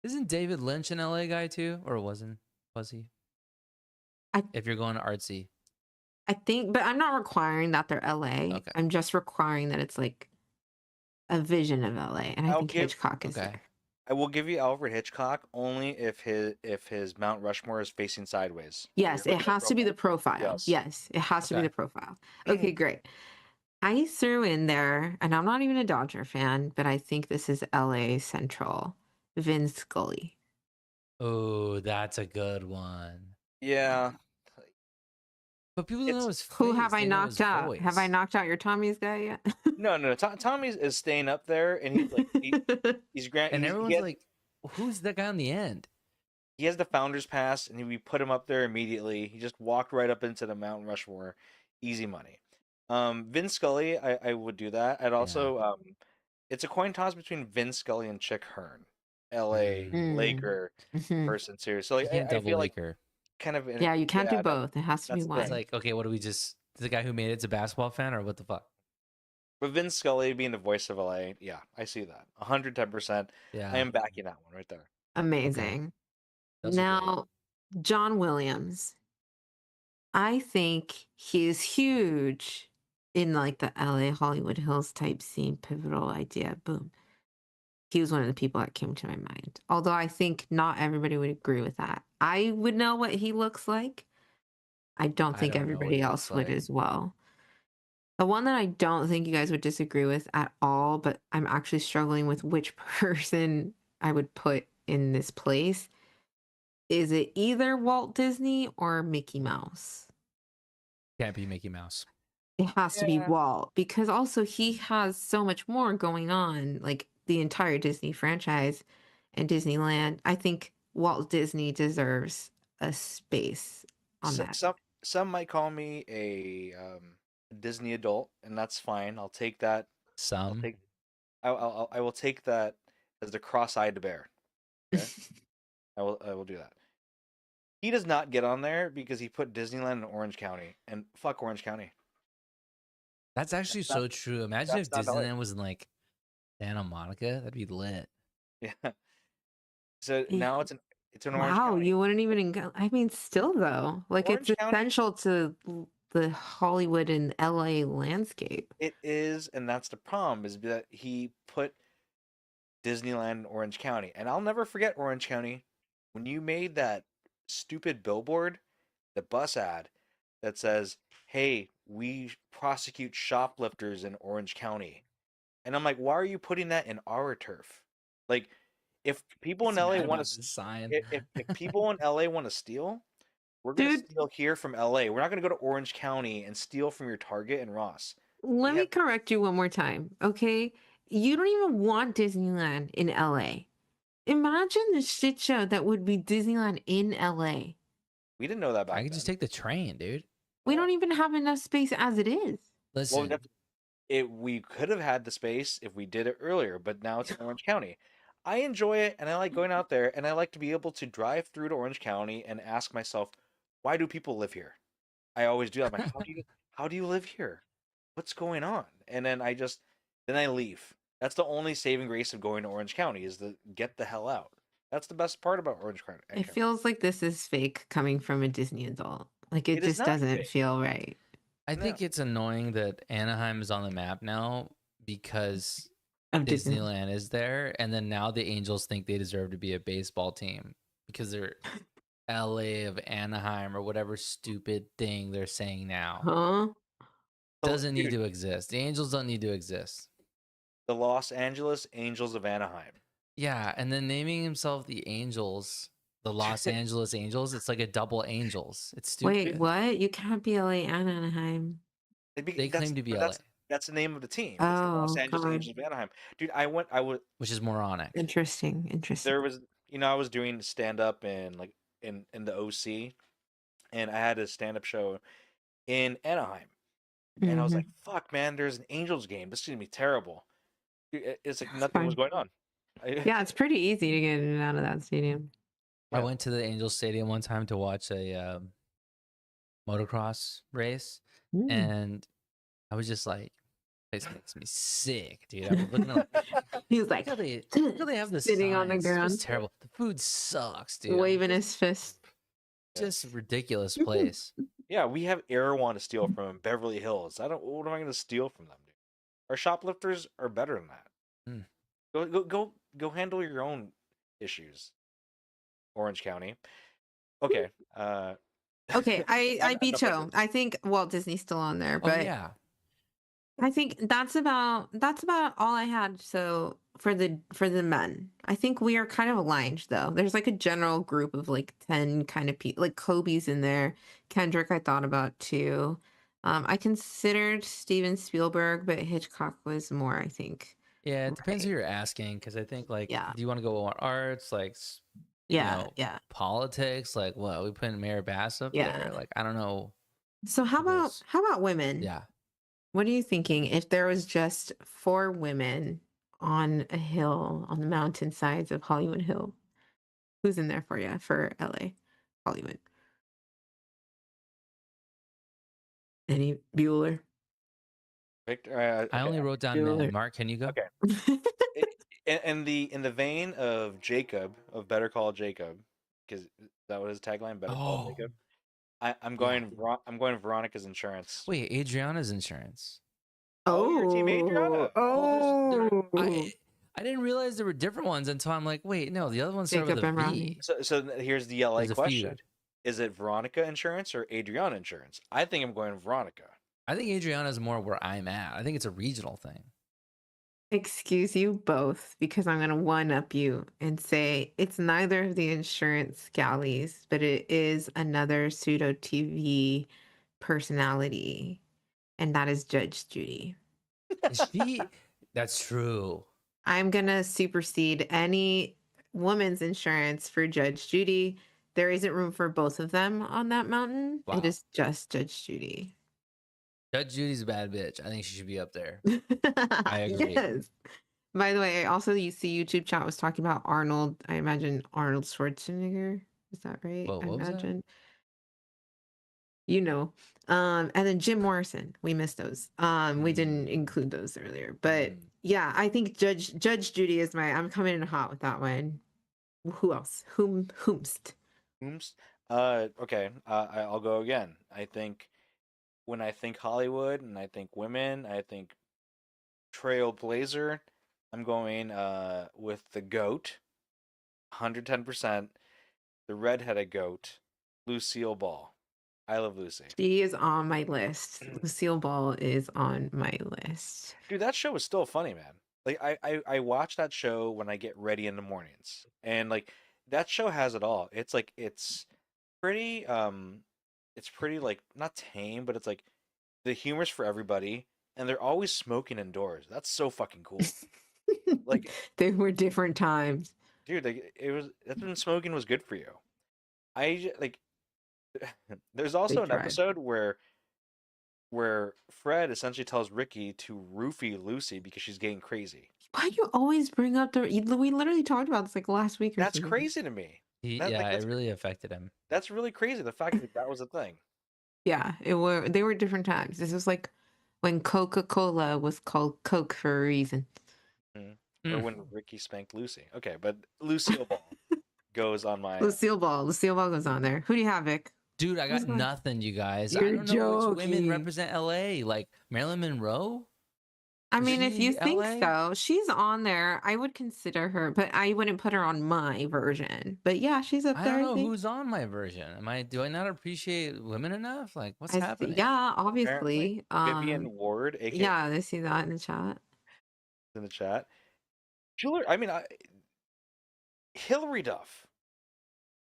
Isn't David Lynch an LA guy too? Or wasn't? Was he? I If you're going to artsy. I think, but I'm not requiring that they're LA. Okay. I'm just requiring that it's like a vision of LA, and I I'll think give- Hitchcock is Okay. there. I will give you Alfred Hitchcock only if his Mount Rushmore is facing sideways. Yes, You're it looking at has to be the profile. profile. Yes. Yes, it has to be Okay. the profile. Okay, great. I threw in there, and I'm not even a Dodger fan, but I think this is LA Central. Vin Scully. Oh, that's a good one. Yeah. But people don't It's- know his face. Who have I they know his knocked out? Have I voice. knocked out your Tommy's guy yet? No. Tommy is staying up there, and he's like he's grand. And he's, everyone's he has, like, who's that guy on the end? he has the founder's pass, and we put him up there immediately. He just walked right up into the Mount Rushmore, easy money. Vin Scully, I would do that. I'd also it's a coin toss between Vin Scully and Chick Hearn, L.A. Laker Mhm. person too. So You like can't I double feel like Laker. kind of Yeah, you can't do that- both. It has to be that's the one. It's like, okay, what do we just? The guy who made it's a basketball fan, or what the fuck? But Vin Scully being the voice of LA, yeah, I see that 110%. Yeah, I am backing that one right there. Amazing. Those are great. Now, John Williams. I think he is huge in like the LA Hollywood Hills type scene, pivotal idea. Boom. He was one of the people that came to my mind. Although I think not everybody would agree with that. I would know what he looks like. I don't I think don't know what everybody he else looks would like. as well. The one that I don't think you guys would disagree with at all, but I'm actually struggling with which person I would put in this place. Is it either Walt Disney or Mickey Mouse? Can't be Mickey Mouse. It has to be Yeah. Walt because also he has so much more going on, like the entire Disney franchise and Disneyland. I think Walt Disney deserves a space on that. Some might call me a Disney adult, and that's fine. I'll take that. Some. I will take that as the cross-eyed bear. Okay? I will do that. He does not get on there because he put Disneyland in Orange County, and fuck Orange County. That's actually That's not- so true. Imagine if that's not LA. Disneyland was in like Santa Monica. That'd be lit. Yeah. So Yeah. now it's an Orange Wow, County. you wouldn't even I mean, still though, like Orange it's County- essential to the Hollywood and LA landscape. It is, and that's the problem, is that he put Disneyland in Orange County. And I'll never forget Orange County when you made that stupid billboard, the bus ad that says, "Hey, we prosecute shoplifters in Orange County." And I'm like, why are you putting that in our turf? Like, if people in He's LA mad want about to this sign. if people in LA want to steal, we're gonna Dude. steal here from LA. We're not gonna go to Orange County and steal from your Target and Ross. Let me have- correct you one more time, okay? You don't even want Disneyland in LA. Imagine the shit show that would be Disneyland in LA. We didn't know that back I could just then. take the train, dude. We don't even have enough space as it is. Listen, We could have had the space if we did it earlier, but now it's in Orange County. I enjoy it, and I like going out there, and I like to be able to drive through to Orange County and ask myself, why do people live here? I always do that. I'm like, how do you live here? What's going on? And then I leave. That's the only saving grace of going to Orange County is to get the hell out. That's the best part about Orange County. It feels like this is fake coming from a Disney adult. Like it It is just not doesn't fake. feel right. I think it's annoying that Anaheim is on the map now because Of Disney. Disneyland is there, and then now the Angels think they deserve to be a baseball team because they're LA of Anaheim or whatever stupid thing they're saying now. Huh? Doesn't need Dude, to exist. The Angels don't need to exist. the Los Angeles Angels of Anaheim. Yeah, and then naming himself the Angels, the Los Angeles Angels, it's like a double Angels. It's stupid. Wait, what? You can't be LA and Anaheim. They claim to be LA. That's the name of the team. It's the Los Oh Angeles God. Angels of Anaheim. Dude, I was which is moronic. Interesting. there Interesting. was I was doing stand up in like in the OC, and I had a stand up show in Anaheim, and I was Hmm. like, "Fuck, man, there's an Angels game. This is gonna be terrible." Dude, it's like It's nothing was fine. going on. I, Yeah, it's pretty easy to get in and out of that stadium. I yeah. went to the Angels Stadium one time to watch a motocross race, Mm. and I was just like, "This makes me sick, dude." I was looking at like, He was look like how they have the sitting on the signs. It's ground, just terrible. The food sucks, dude. I'm like, waving this his fist. Yeah. just a ridiculous place. Yeah, we have Erewhon to steal from in Beverly Hills. I don't. What am I going to steal from them, dude? Our shoplifters are better than that. Hmm. Go handle your own issues, Orange County. Okay. Okay, I I'm beat not like you. I think Walt Disney's still on there, Oh but yeah, I think that's about all I had. So for the men, I think we are kind of aligned though. There's like a general group of like 10 kind of people. Like Kobe's in there. Kendrick I thought about too. I considered Steven Spielberg, but Hitchcock was more, I think. yeah. It depends who Right. you're asking, because I think like, Yeah. do you want to go on arts, like Yeah. Yeah. politics, like what we put Mayor Bass up Yeah. there? Like I don't know So who those. how about women? Yeah, What are you thinking if there was just four women on a hill on the mountainsides of Hollywood Hill? Who's in there for you for LA, Hollywood? Any Bueller? Victor. I Okay. only wrote down men. Bueller. Mark, can you go? Okay. In the vein of Jacob of Better Call Jacob, because that was his tagline. Better Call Oh Jacob. yeah. I'm going Veronica's Insurance. Wait, Adriana's insurance. Oh, your team Oh, Adriana. oh. I didn't realize there were different ones until I'm like, wait, no, the other ones start with Jacob a and Ronnie. V. Here's the LA There's a question: feud. Is it Veronica Insurance or Adriana Insurance? I think I'm going Veronica. I think Adriana's more where I'm at. I think it's a regional thing. Excuse you both, because I'm going to one up you and say it's neither of the insurance galleys, but it is another pseudo TV personality, and that is Judge Judy. Is she? That's true. I'm going to supersede any woman's insurance for Judge Judy. There isn't room for both of them on that mountain. It Wow. is just Judge Judy. Judge Judy's a bad bitch. I think she should be up there. I agree. Yes. By the way, I also you see YouTube chat was talking about Arnold. I imagine Arnold Schwarzenegger. Is that right? Whoa, I what was that? imagine. You know. And then Jim Morrison. We missed those. We didn't include those earlier. But Mm. yeah, I think Judge Judy is I'm coming in hot with that one. Who else? Whomst? Ooms. Okay. I'll go again. I think when I think Hollywood and I think women, I think Trailblazer. I'm going with the goat, 110%. The redheaded goat, Lucille Ball. I love Lucy. She is on my list. Lucille Ball is on my list. Dude, that show was still funny, man. Like I watch that show when I get ready in the mornings. And like that show has it all. It's like pretty it's pretty like not tame, but it's like the humor's for everybody and they're always smoking indoors. That's so fucking cool. Like They were different times. dude, like that's when smoking was good for you. Like there's also an tried. episode where Fred essentially tells Ricky to roofie Lucy because she's getting crazy. Why do you always bring up we literally talked about this like last week or That's something. crazy to me. Yeah, it really affected him. That's really crazy. The fact that that was a thing. Yeah, they were different times. This was like when Coca-Cola was called Coke for a reason. Or when Ricky spanked Lucy. Okay, but Lucille Ball goes on my. Lucille Ball goes on there. Who do you have, Vic? Dude, I got Who's going? nothing, you guys. I You're don't know which women joking. represent LA. Like Marilyn Monroe? I Is mean, if she you think LA? so, she's on there. I would consider her, but I wouldn't put her on my version. But yeah, she's up I there. don't I know think. who's on my version. Do I not appreciate women enough? Like what's I happening? yeah, Apparently, obviously. Vivian Ward, aka Yeah, they see that in the chat. in the chat. Hillary Duff.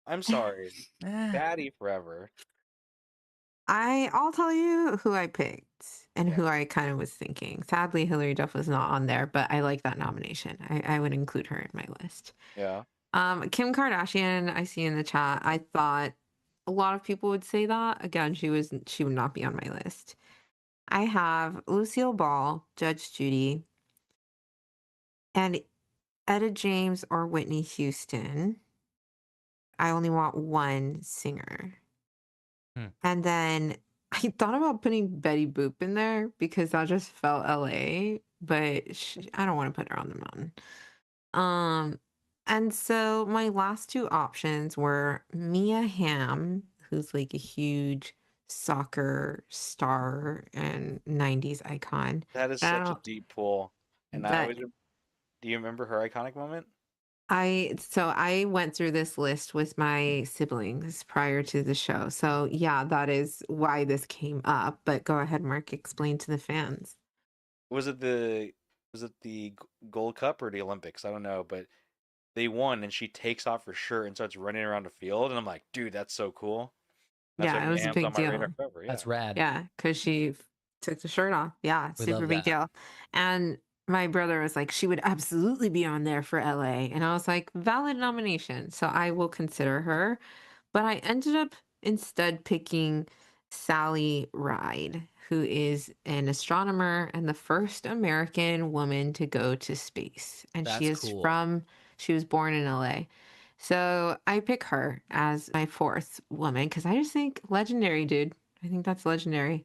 I'm sorry, Eh, Daddy forever. I'll tell you who I picked and Yeah. who I kind of was thinking. Sadly, Hillary Duff was not on there, but I like that nomination. I would include her in my list. Yeah. Kim Kardashian, I see in the chat. I thought a lot of people would say that. Again, she would not be on my list. I have Lucille Ball, Judge Judy, and Etta James or Whitney Houston. I only want one singer. Hmm. And then I thought about putting Betty Boop in there because that just felt LA, but I don't want to put her on the mountain. And so my last two options were Mia Hamm, who's like a huge soccer star and 90s icon. That is And I such a don't deep pull. And I that always, do you remember her iconic moment? I went through this list with my siblings prior to the show. So yeah, that is why this came up. But go ahead, Mark, explain to the fans. Was it the Gold Cup or the Olympics? I don't know, but they won, and she takes off her shirt and starts running around the field, and I'm like, dude, that's so cool. That's why Yeah, it was a Mia's big on my radar deal. forever. Yeah. That's rad. Yeah, because she took the shirt off. Yeah, We super love big that. deal. And my brother was like, she would absolutely be on there for LA. And I was like, valid nomination. So I will consider her. But I ended up instead picking Sally Ride, who is an astronomer and the first American woman to go to space. And That's cool. she was born in LA. So I pick her as my fourth woman because I just think legendary, dude. I think that's legendary.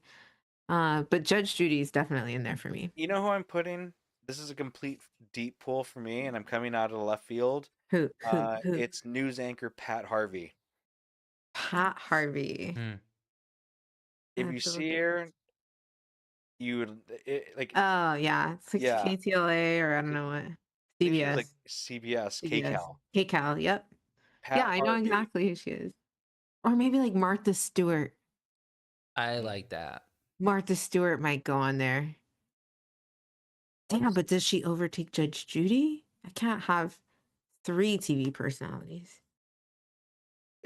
But Judge Judy is definitely in there for me. You know who I'm putting? This is a complete deep pull for me, and I'm coming out of the left field. Who? It's news anchor Pat Harvey. Pat Harvey. Hmm. I If have you to look see at. her, you would like, Oh yeah, it's like yeah. KTLA or I don't know what. I think she was like CBS. CBS, CBS. KCAL. KCAL. Yep. Yeah, Pat I know Harvey. exactly who she is. Or maybe like Martha Stewart. I Mm. like that. Martha Stewart might go on there. Damn, but does she overtake Judge Judy? I can't have three TV personalities.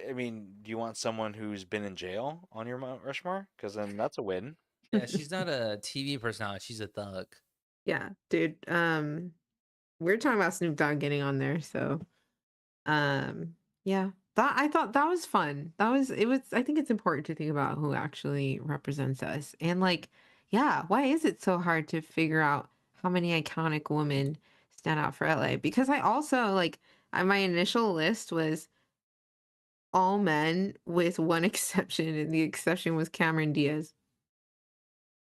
I mean, do you want someone who's been in jail on your Mount Rushmore? Because then that's a win. Yeah, she's not a TV personality. She's a thug. Yeah, dude. We're talking about Snoop Dogg getting on there, so yeah. That I thought that was fun. I think it's important to think about who actually represents us. And like, yeah, why is it so hard to figure out how many iconic women stand out for LA? Because I also like my initial list was all men with one exception, and the exception was Cameron Diaz.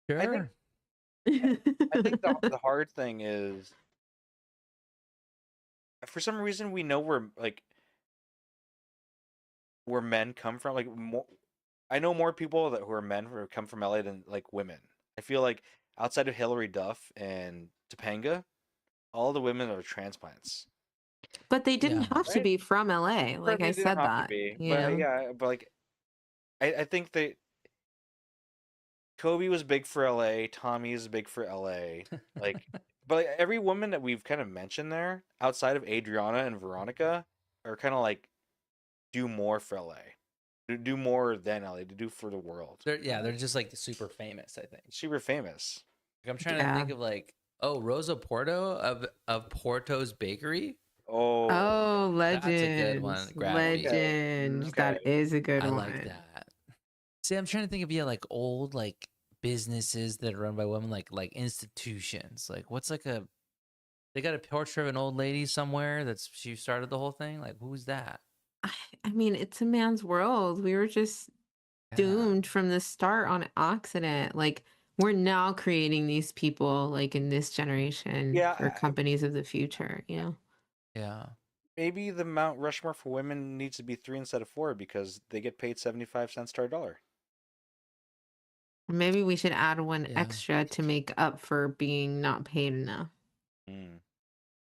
I think Sure. I think the hard thing is, for some reason, we know where men come from. Like, more, I know more people who are men who come from LA than like women. I feel like outside of Hillary Duff and Topanga, all the women are transplants, But they Yeah. didn't have to right? be from LA. Sure, Like I they didn't said have to that, be, you but know. yeah, but like I think that Kobe was big for LA, Tommy is big for LA, like, but like, every woman that we've kind of mentioned there, outside of Adriana and Veronica, are kind of like do more for LA, do more than LA, to do for the world. They're just like super famous, I think. Super famous. Like, I'm trying to Yeah. think of like, oh, Rosa Porto of Porto's Bakery. Oh, Oh, That's a good one. legends. Grab feed. Legends. okay. That is a good I one. like that. See, I'm trying to think of like old like businesses that are run by women, like institutions. Like what's like a they got a portrait of an old lady somewhere that's she started the whole thing. Like who's that? I mean, it's a man's world. We were just Yeah. doomed from the start on accident. Like we're now creating these people like in this generation Yeah, for companies of the future, you know. Yeah. maybe the Mount Rushmore for women needs to be 3 instead of 4 because they get paid 75 cents to our dollar. Maybe we should add one Yeah. extra to make up for being not paid enough.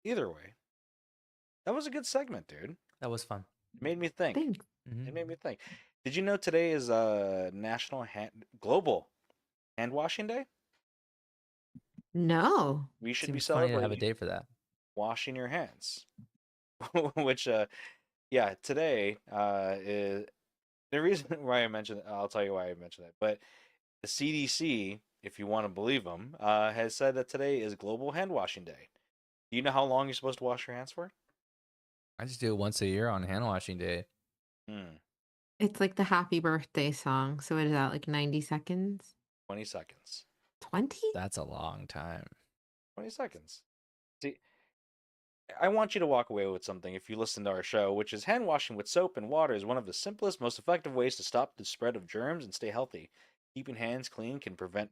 Either way, that was a good segment, dude. That was fun. It made me think. Thanks. Mhm. It made me think. Did you know today is Global Hand Washing Day? No. We should be Seems funny to have a celebrating day for that. washing your hands. Which, yeah, today is The reason why I mentioned I'll tell you why I mentioned that. But the CDC, if you want to believe them, has said that today is Global Hand Washing Day. Do you know how long you're supposed to wash your hands for? I just do it once a year on hand washing day. Hmm, It's like the happy birthday song. So what is that, like 90 seconds? 20 seconds. 20? That's a long time. 20 seconds. See, I want you to walk away with something if you listen to our show, which is hand washing with soap and water is one of the simplest, most effective ways to stop the spread of germs and stay healthy. Keeping hands clean can prevent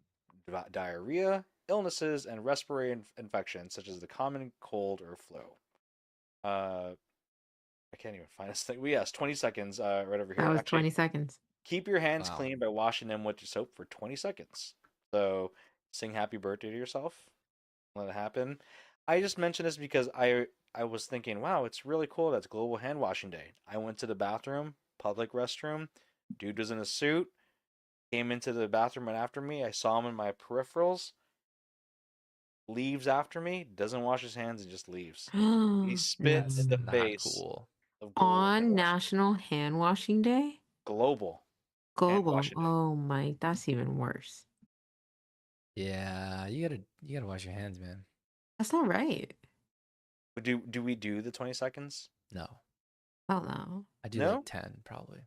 diarrhea, illnesses, and respiratory infections such as the common cold or flu. Uh, I can't even find this thing. Well, yes, 20 seconds right over That here. was Actually, 20 seconds. keep your hands Wow. clean by washing them with soap for 20 seconds. So sing happy birthday to yourself. Let it happen. I just mentioned this because I was thinking, wow, it's really cool. That's Global Hand Washing Day. I went to the bathroom, public restroom. Dude was in a suit. Came into the bathroom and after me. I saw him in my peripherals. Leaves after me. Doesn't wash his hands and just leaves. He spit That's in the Mm. not face cool. of Global Hand On Washing Day. National Hand Washing Day? Global Hand Global. Washing Day. Oh my, that's even worse. Yeah, you gotta wash your hands, man. That's not right. Do we do the 20 seconds? No, Oh no. I do No? like 10 probably.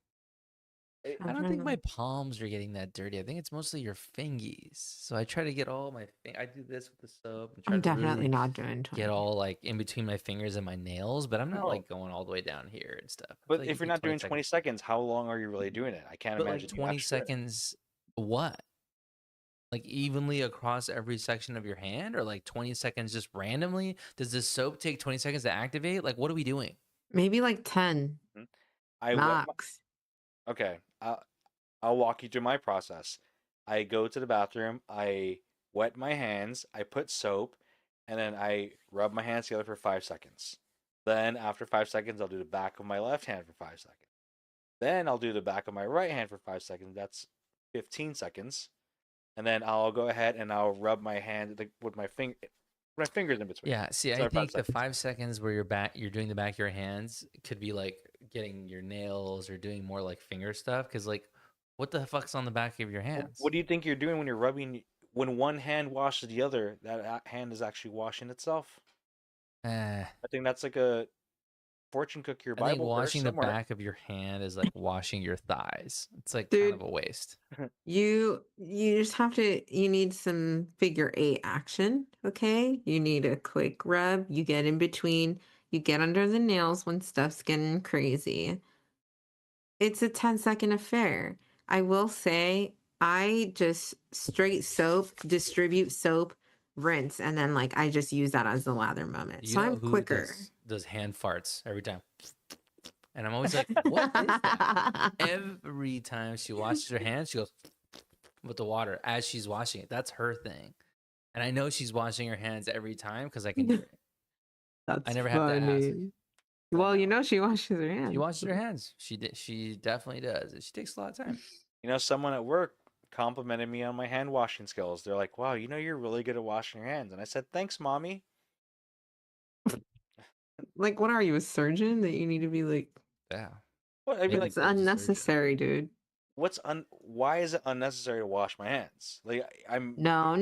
I'm I don't trying think to- my palms are getting that dirty. I think it's mostly your fingies. So I try to get all my. I do this with the soap and try I'm to really definitely not doing 20. get all like in between my fingers and my nails, but I'm not Oh. like going all the way down here and stuff. I feel But like if you you're do not doing 20 seconds, how long are you really doing it? I can't but like imagine you 20 actually doing it. seconds, what? Like evenly across every section of your hand, or like 20 seconds just randomly? Does the soap take 20 seconds to activate? Like, what are we doing? Maybe like 10 I wet my, max. okay. I'll walk you through my process. I go to the bathroom, I wet my hands, I put soap, and then I rub my hands together for 5 seconds. Then after 5 seconds, I'll do the back of my left hand for 5 seconds. Then I'll do the back of my right hand for 5 seconds. That's 15 seconds. And then I'll go ahead and I'll rub my hand with my fingers in between. Yeah, see, So I 5 think the seconds. 5 seconds where you're doing the back of your hands could be like getting your nails or doing more like finger stuff. Because like, what the fuck's on the back of your hands? What do you think you're doing when you're rubbing? When one hand washes the other, that hand is actually washing itself. Eh, I think that's like a fortune cookie or I think Bible verse washing the somewhere. back of your hand is like washing your thighs. It's like Dude. kind of a waste. You just have to, you need some figure eight action, okay? You need a quick rub. You get in between, you get under the nails when stuff's getting crazy. It's a 10-second affair. I will say, I just straight soap, distribute soap, rinse, and then like I just use that as the lather moment. You So know I'm who quicker. does hand farts every time? And I'm always like, what is that? Every time she washes her hands, she goes with the water as she's washing it. That's her thing. And I know she's washing her hands every time because I can hear it. That's never have to ask. funny. Well, you know she washes her hands. She washes her hands. She definitely does. She takes a lot of time. You know, someone at work complimented me on my hand washing skills. They're like, "Wow, you know, you're really good at washing your hands." And I said, "Thanks, mommy." Like, what are you, a surgeon that you need to be like? Yeah. What I mean, like, It's unnecessary, dude. why is it unnecessary to wash my hands? Like, I'm No.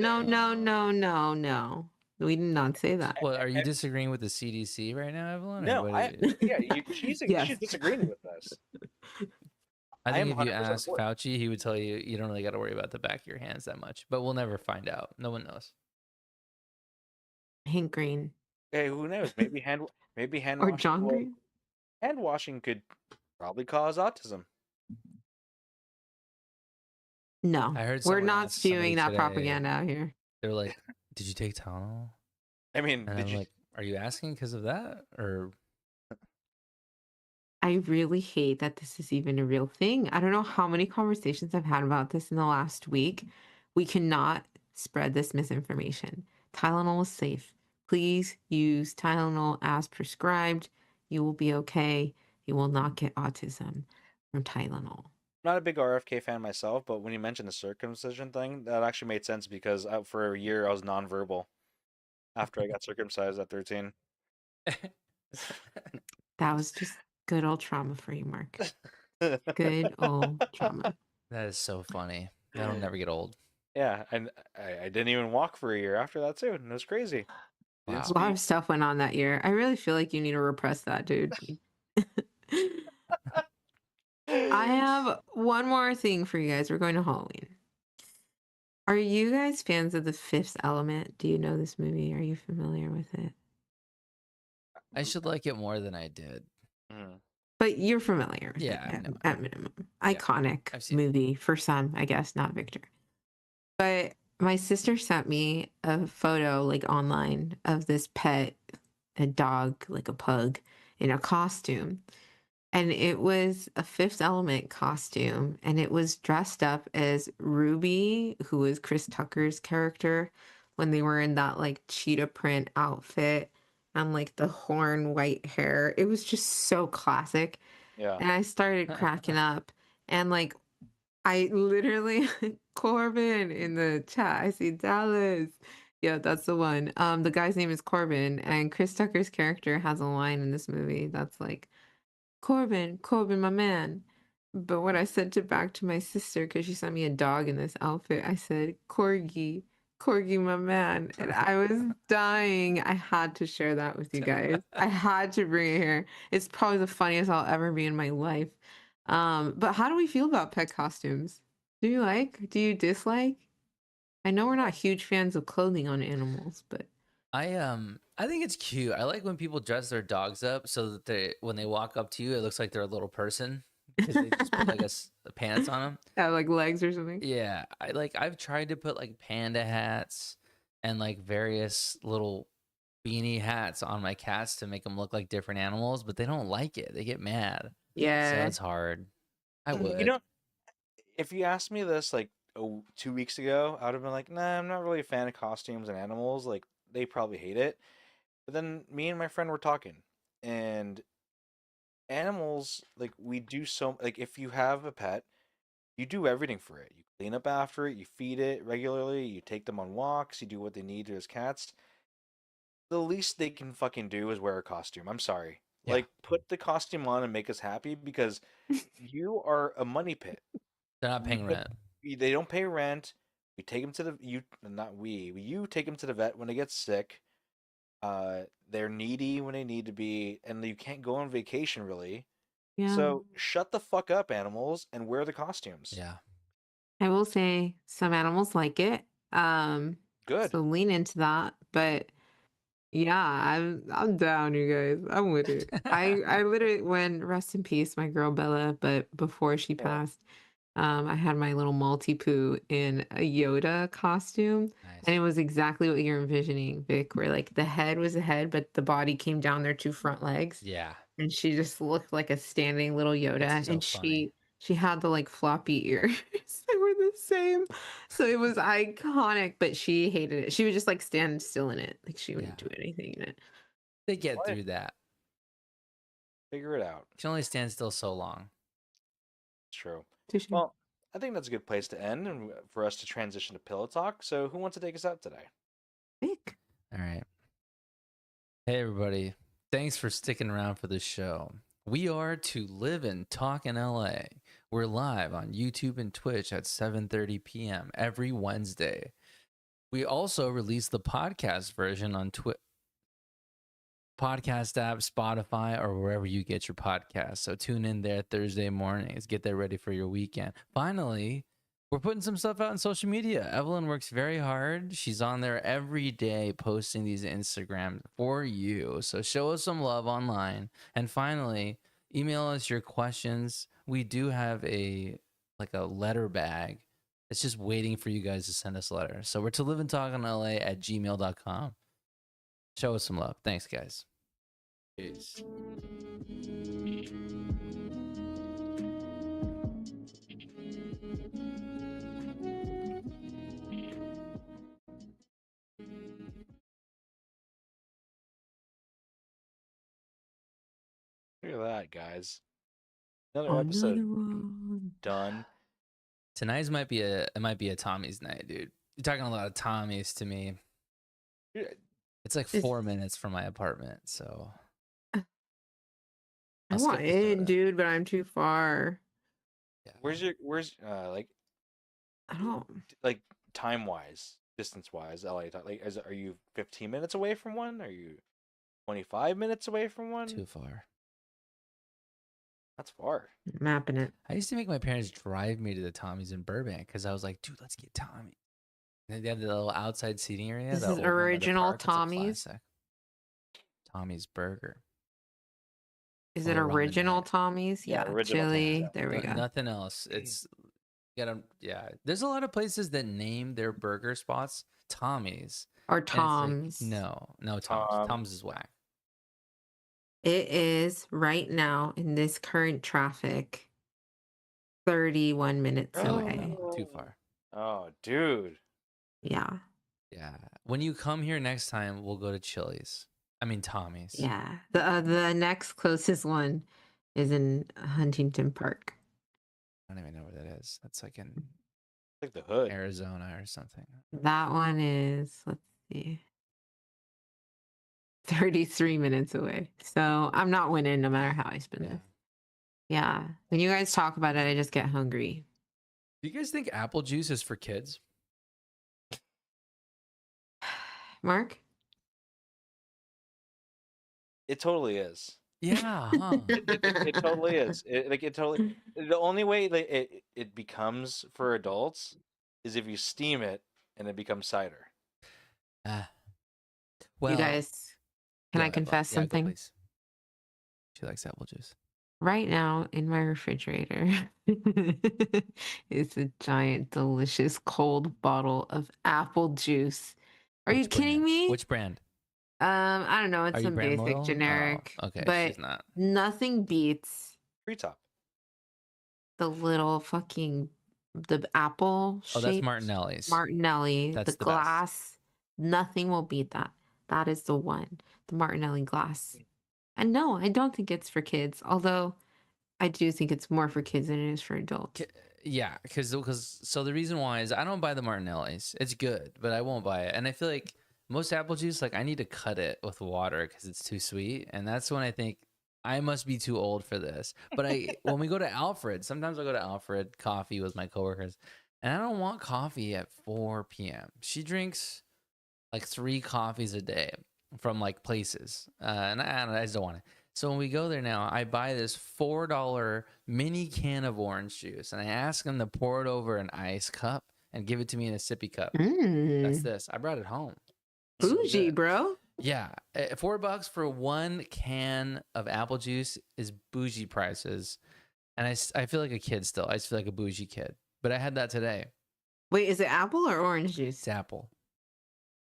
We did not say that. Well, are you disagreeing with the CDC right now, Evelyn? Or no, what is- she's Yes. disagreeing with us. I I am think if you 100% ask for it. Fauci, he would tell you you don't really got to worry about the back of your hands that much. But we'll never find out. No one knows. Hank Green Hey, who knows? Maybe hand or washing. John will- Green. Hand washing could probably cause autism. No, I heard we're someone not ask somebody spewing that today- propaganda out here. They're like, "Did you take Tylenol?" I mean, And did I'm you? like, "Are you asking because of that, or I really hate that this is even a real thing. I don't know how many conversations I've had about this in the last week. We cannot spread this misinformation. Tylenol is safe. Please use Tylenol as prescribed. You will be okay. You will not get autism from Tylenol. Not a big RFK fan myself, but when you mentioned the circumcision thing, that actually made sense because for a year I was nonverbal after I got circumcised at 13. That was just good old trauma for you, Mark. Good old trauma. That is so funny. That'll never get old. Yeah, and I didn't even walk for a year after that too, and it was crazy. Didn't Wow. A lot speak. of stuff went on that year. I really feel like you need to repress that, dude. I have one more thing for you guys. We're going to Halloween. Are you guys fans of The Fifth Element? Do you know this movie? Are you familiar with it? I should like it more than I did. Mhm. But you're familiar with Yeah, it I know it. at minimum. Yeah, Iconic I've seen it. movie for some, I guess, not Victor. But my sister sent me a photo like online of this pet, a dog, like a pug, in a costume. And it was a Fifth Element costume, and it was dressed up as Ruby, who was Chris Tucker's character when they were in that like cheetah print outfit and like the horn white hair. It was just so classic. Yeah. And I started cracking up. And like I literally Corbin in the chat. I see Dallas. Yeah, that's the one. The guy's name is Corbin, and Chris Tucker's character has a line in this movie that's like, Corbin, Corbin, my man. But when I sent it back to my sister, because she sent me a dog in this outfit, I said, Corgi, Corgi, my man. And I was dying. I had to share that with you guys. I had to bring it here. It's probably the funniest I'll ever be in my life. But how do we feel about pet costumes? Do you like? Do you dislike? I know we're not huge fans of clothing on animals, but I think it's cute. I like when people dress their dogs up so that they when they walk up to you, it looks like they're a little person because they just put like pants on them. have like legs or something. Yeah, I've tried to put like panda hats and like various little beanie hats on my cats to make them look like different animals, but they don't like it. They get mad. So Yeah. it's hard. I would. You know, if you asked me this like 2 weeks ago, I would have been like, nah, I'm not really a fan of costumes and animals. Like, they probably hate it. But then me and my friend were talking, and animals, like, we do so, like, if you have a pet, you do everything for it. You clean up after it, you feed it regularly, you take them on walks, you do what they need to as cats. The least they can fucking do is wear a costume. I'm sorry. Yeah. Like, put the costume on and make us happy because you are a money pit. They're not paying rent. They don't pay rent. We take them to the you take them to the vet when they get sick. They're needy when they need to be, and you can't go on vacation really. Yeah. So shut the fuck up, animals, and wear the costumes. Yeah. I will say some animals like it. Good. So lean into that. But yeah, I'm down, you guys. I'm with it. I literally when rest in peace, my girl Bella, but before she Yeah. passed, I had my little Maltipoo in a Yoda costume. And it Nice. was exactly what you're envisioning, Vic, where like the head was the head, but the body came down their two front legs. Yeah. And she just looked like a standing little Yoda, That's so and funny. she had the like floppy ears. They were the same. So it was iconic, but she hated it. She would just like stand still in it. Like she wouldn't Yeah. do anything in it. They get What? through that. Figure it out. You can only stand still so long. It's true. Touche. Well, I think that's a good place to end and for us to transition to pillow talk. So who wants to take us out today? Vic. All right. Hey, everybody. Thanks for sticking around for this show. We are To Live and Talk in LA. We're live on YouTube and Twitch at 7:30 p.m. every Wednesday. We also release the podcast version on podcast app, Spotify, or wherever you get your podcasts. So tune in there Thursday mornings. Get that ready for your weekend. Finally, we're putting some stuff out on social media. Evelyn works very hard. She's on there every day posting these Instagrams for you. So show us some love online. And finally, email us your questions. We do have a letter bag. It's just waiting for you guys to send us letters. So we're to live and talk in LA at gmail.com. Show us some love. Thanks, guys. Peace. Look at that, guys. Another Another episode one. done. Tonight's might be a Tommy's night, dude. You're talking a lot of Tommy's to me. Dude, It's like It's- 4 minutes from my apartment, so I I'll want skip the in, photo. dude, but I'm too far. Yeah. where's I don't. like time wise, distance wise, LA? Like, are you 15 minutes away from one? Are you 25 minutes away from one? Too far. That's far. Mapping it. I used to make my parents drive me to the Tommy's in Burbank because I was like, dude, let's get Tommy. And they have the little outside seating area. This the is old one by the original park. It's a Tommy's? classic. Tommy's Burger. Is Full it of ramen original bag. Tommy's? Yeah, Yeah, original Tommy's, chili. yeah. There we go. Nothing else. It's yeah. There's a lot of places that name their burger spots Tommy's. Or And it's like, Tom's. no, Tom's. Tom. Tom's is whack. It is right now in this current traffic 31 minutes away. Too far. Oh, dude. Yeah. Yeah. When you come here next time, we'll go to Chili's. I mean Tommy's. Yeah. The next closest one is in Huntington Park. I don't even know where that is. That's like in Like the hood. Arizona or something. That one is, let's see, 33 minutes away. So I'm not winning no matter how I spend Yeah. it. Yeah. When you guys talk about it, I just get hungry. Do you guys think apple juice is for kids? Mark? It totally is. Yeah, huh? It totally is. It totally. The only way like, it becomes for adults is if you steam it and it becomes cider. Well, You guys, can go I ahead, Bob. confess Yeah, go, something? please. She likes apple juice. Right now in my refrigerator is a giant, delicious cold bottle of apple juice. Are you Which kidding brand? me? Which brand? I don't know. It's Are you some brand basic loyal? generic, Oh, okay, but she's not. nothing beats Treetop. the little fucking the apple Oh, that's shaped Martinelli's. Martinelli, That's the the best. glass. Nothing will beat that. That is the one, the Martinelli glass. And no, I don't think it's for kids, although I do think it's more for kids than it is for adults. Yeah, because so the reason why is I don't buy the Martinelli's. It's good, but I won't buy it. And I feel like most apple juice, like I need to cut it with water because it's too sweet, and that's when I think I must be too old for this. But when we go to Alfred, sometimes I go to Alfred coffee with my coworkers, and I don't want coffee at 4 p.m. She drinks like 3 coffees a day from like places, and I just don't want it. So when we go there now, I buy this $4 mini can of orange juice, and I ask them to pour it over an ice cup and give it to me in a sippy cup. That's Mm, this. I brought it home. So bougie, good. bro. Yeah, $4 for 1 can of apple juice is bougie prices, and I feel like a kid still. I just feel like a bougie kid. But I had that today. Wait, is it apple or orange juice? It's apple.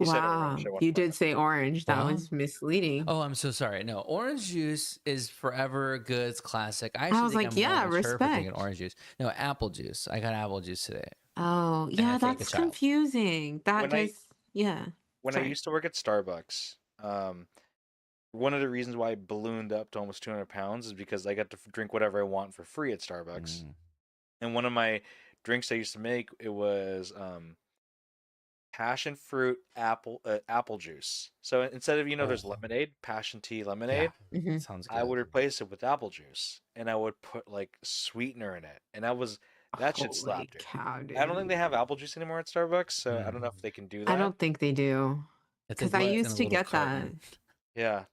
You said Wow, orange at one you point. did say orange. That Well, was misleading. Oh, I'm so sorry. No, orange juice is forever good. It's classic. I I actually was think like, I'm more yeah, mature for drinking respect. orange juice. No, apple juice. I got apple juice today. Oh, I yeah, feel like a that's child. confusing. That When I- does, yeah. When I Sorry. used to work at Starbucks, one of the reasons why I ballooned up to almost 200 pounds is because I got to drink whatever I want for free at Starbucks. Mm. And one of my drinks I used to make, it was passion fruit apple juice. So instead of there's Oh. lemonade, passion tea lemonade, Yeah, Mhm. sounds good. I would replace it with apple juice, and I would put like sweetener in it, and that shit Holy slapped, dude. cow, dude. I don't think they have apple juice anymore at Starbucks, so I don't know if they can do that. I don't think they do. It's 'Cause like I it's in used a to little get that. carton. Yeah.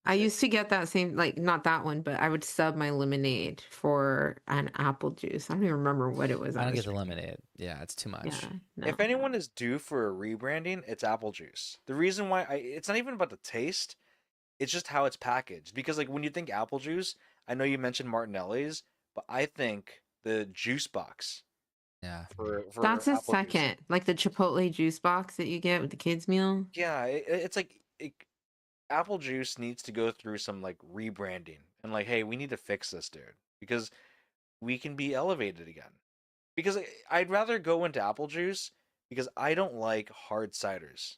I used to get that same, like, not that one, but I would sub my lemonade for an apple juice. I don't even remember what it was. I don't was get the drinking. lemonade. Yeah, it's too much. Yeah, no. If anyone is due for a rebranding, it's apple juice. The reason why it's not even about the taste, it's just how it's packaged. Because like when you think apple juice, I know you mentioned Martinelli's, but I think the juice box Yeah. for That's a apple juice. second. Like the Chipotle juice box that you get with the kids' meal. Yeah, it's like apple juice needs to go through some like rebranding and like, hey, we need to fix this, dude, because we can be elevated again. Because I'd rather go into apple juice because I don't like hard ciders.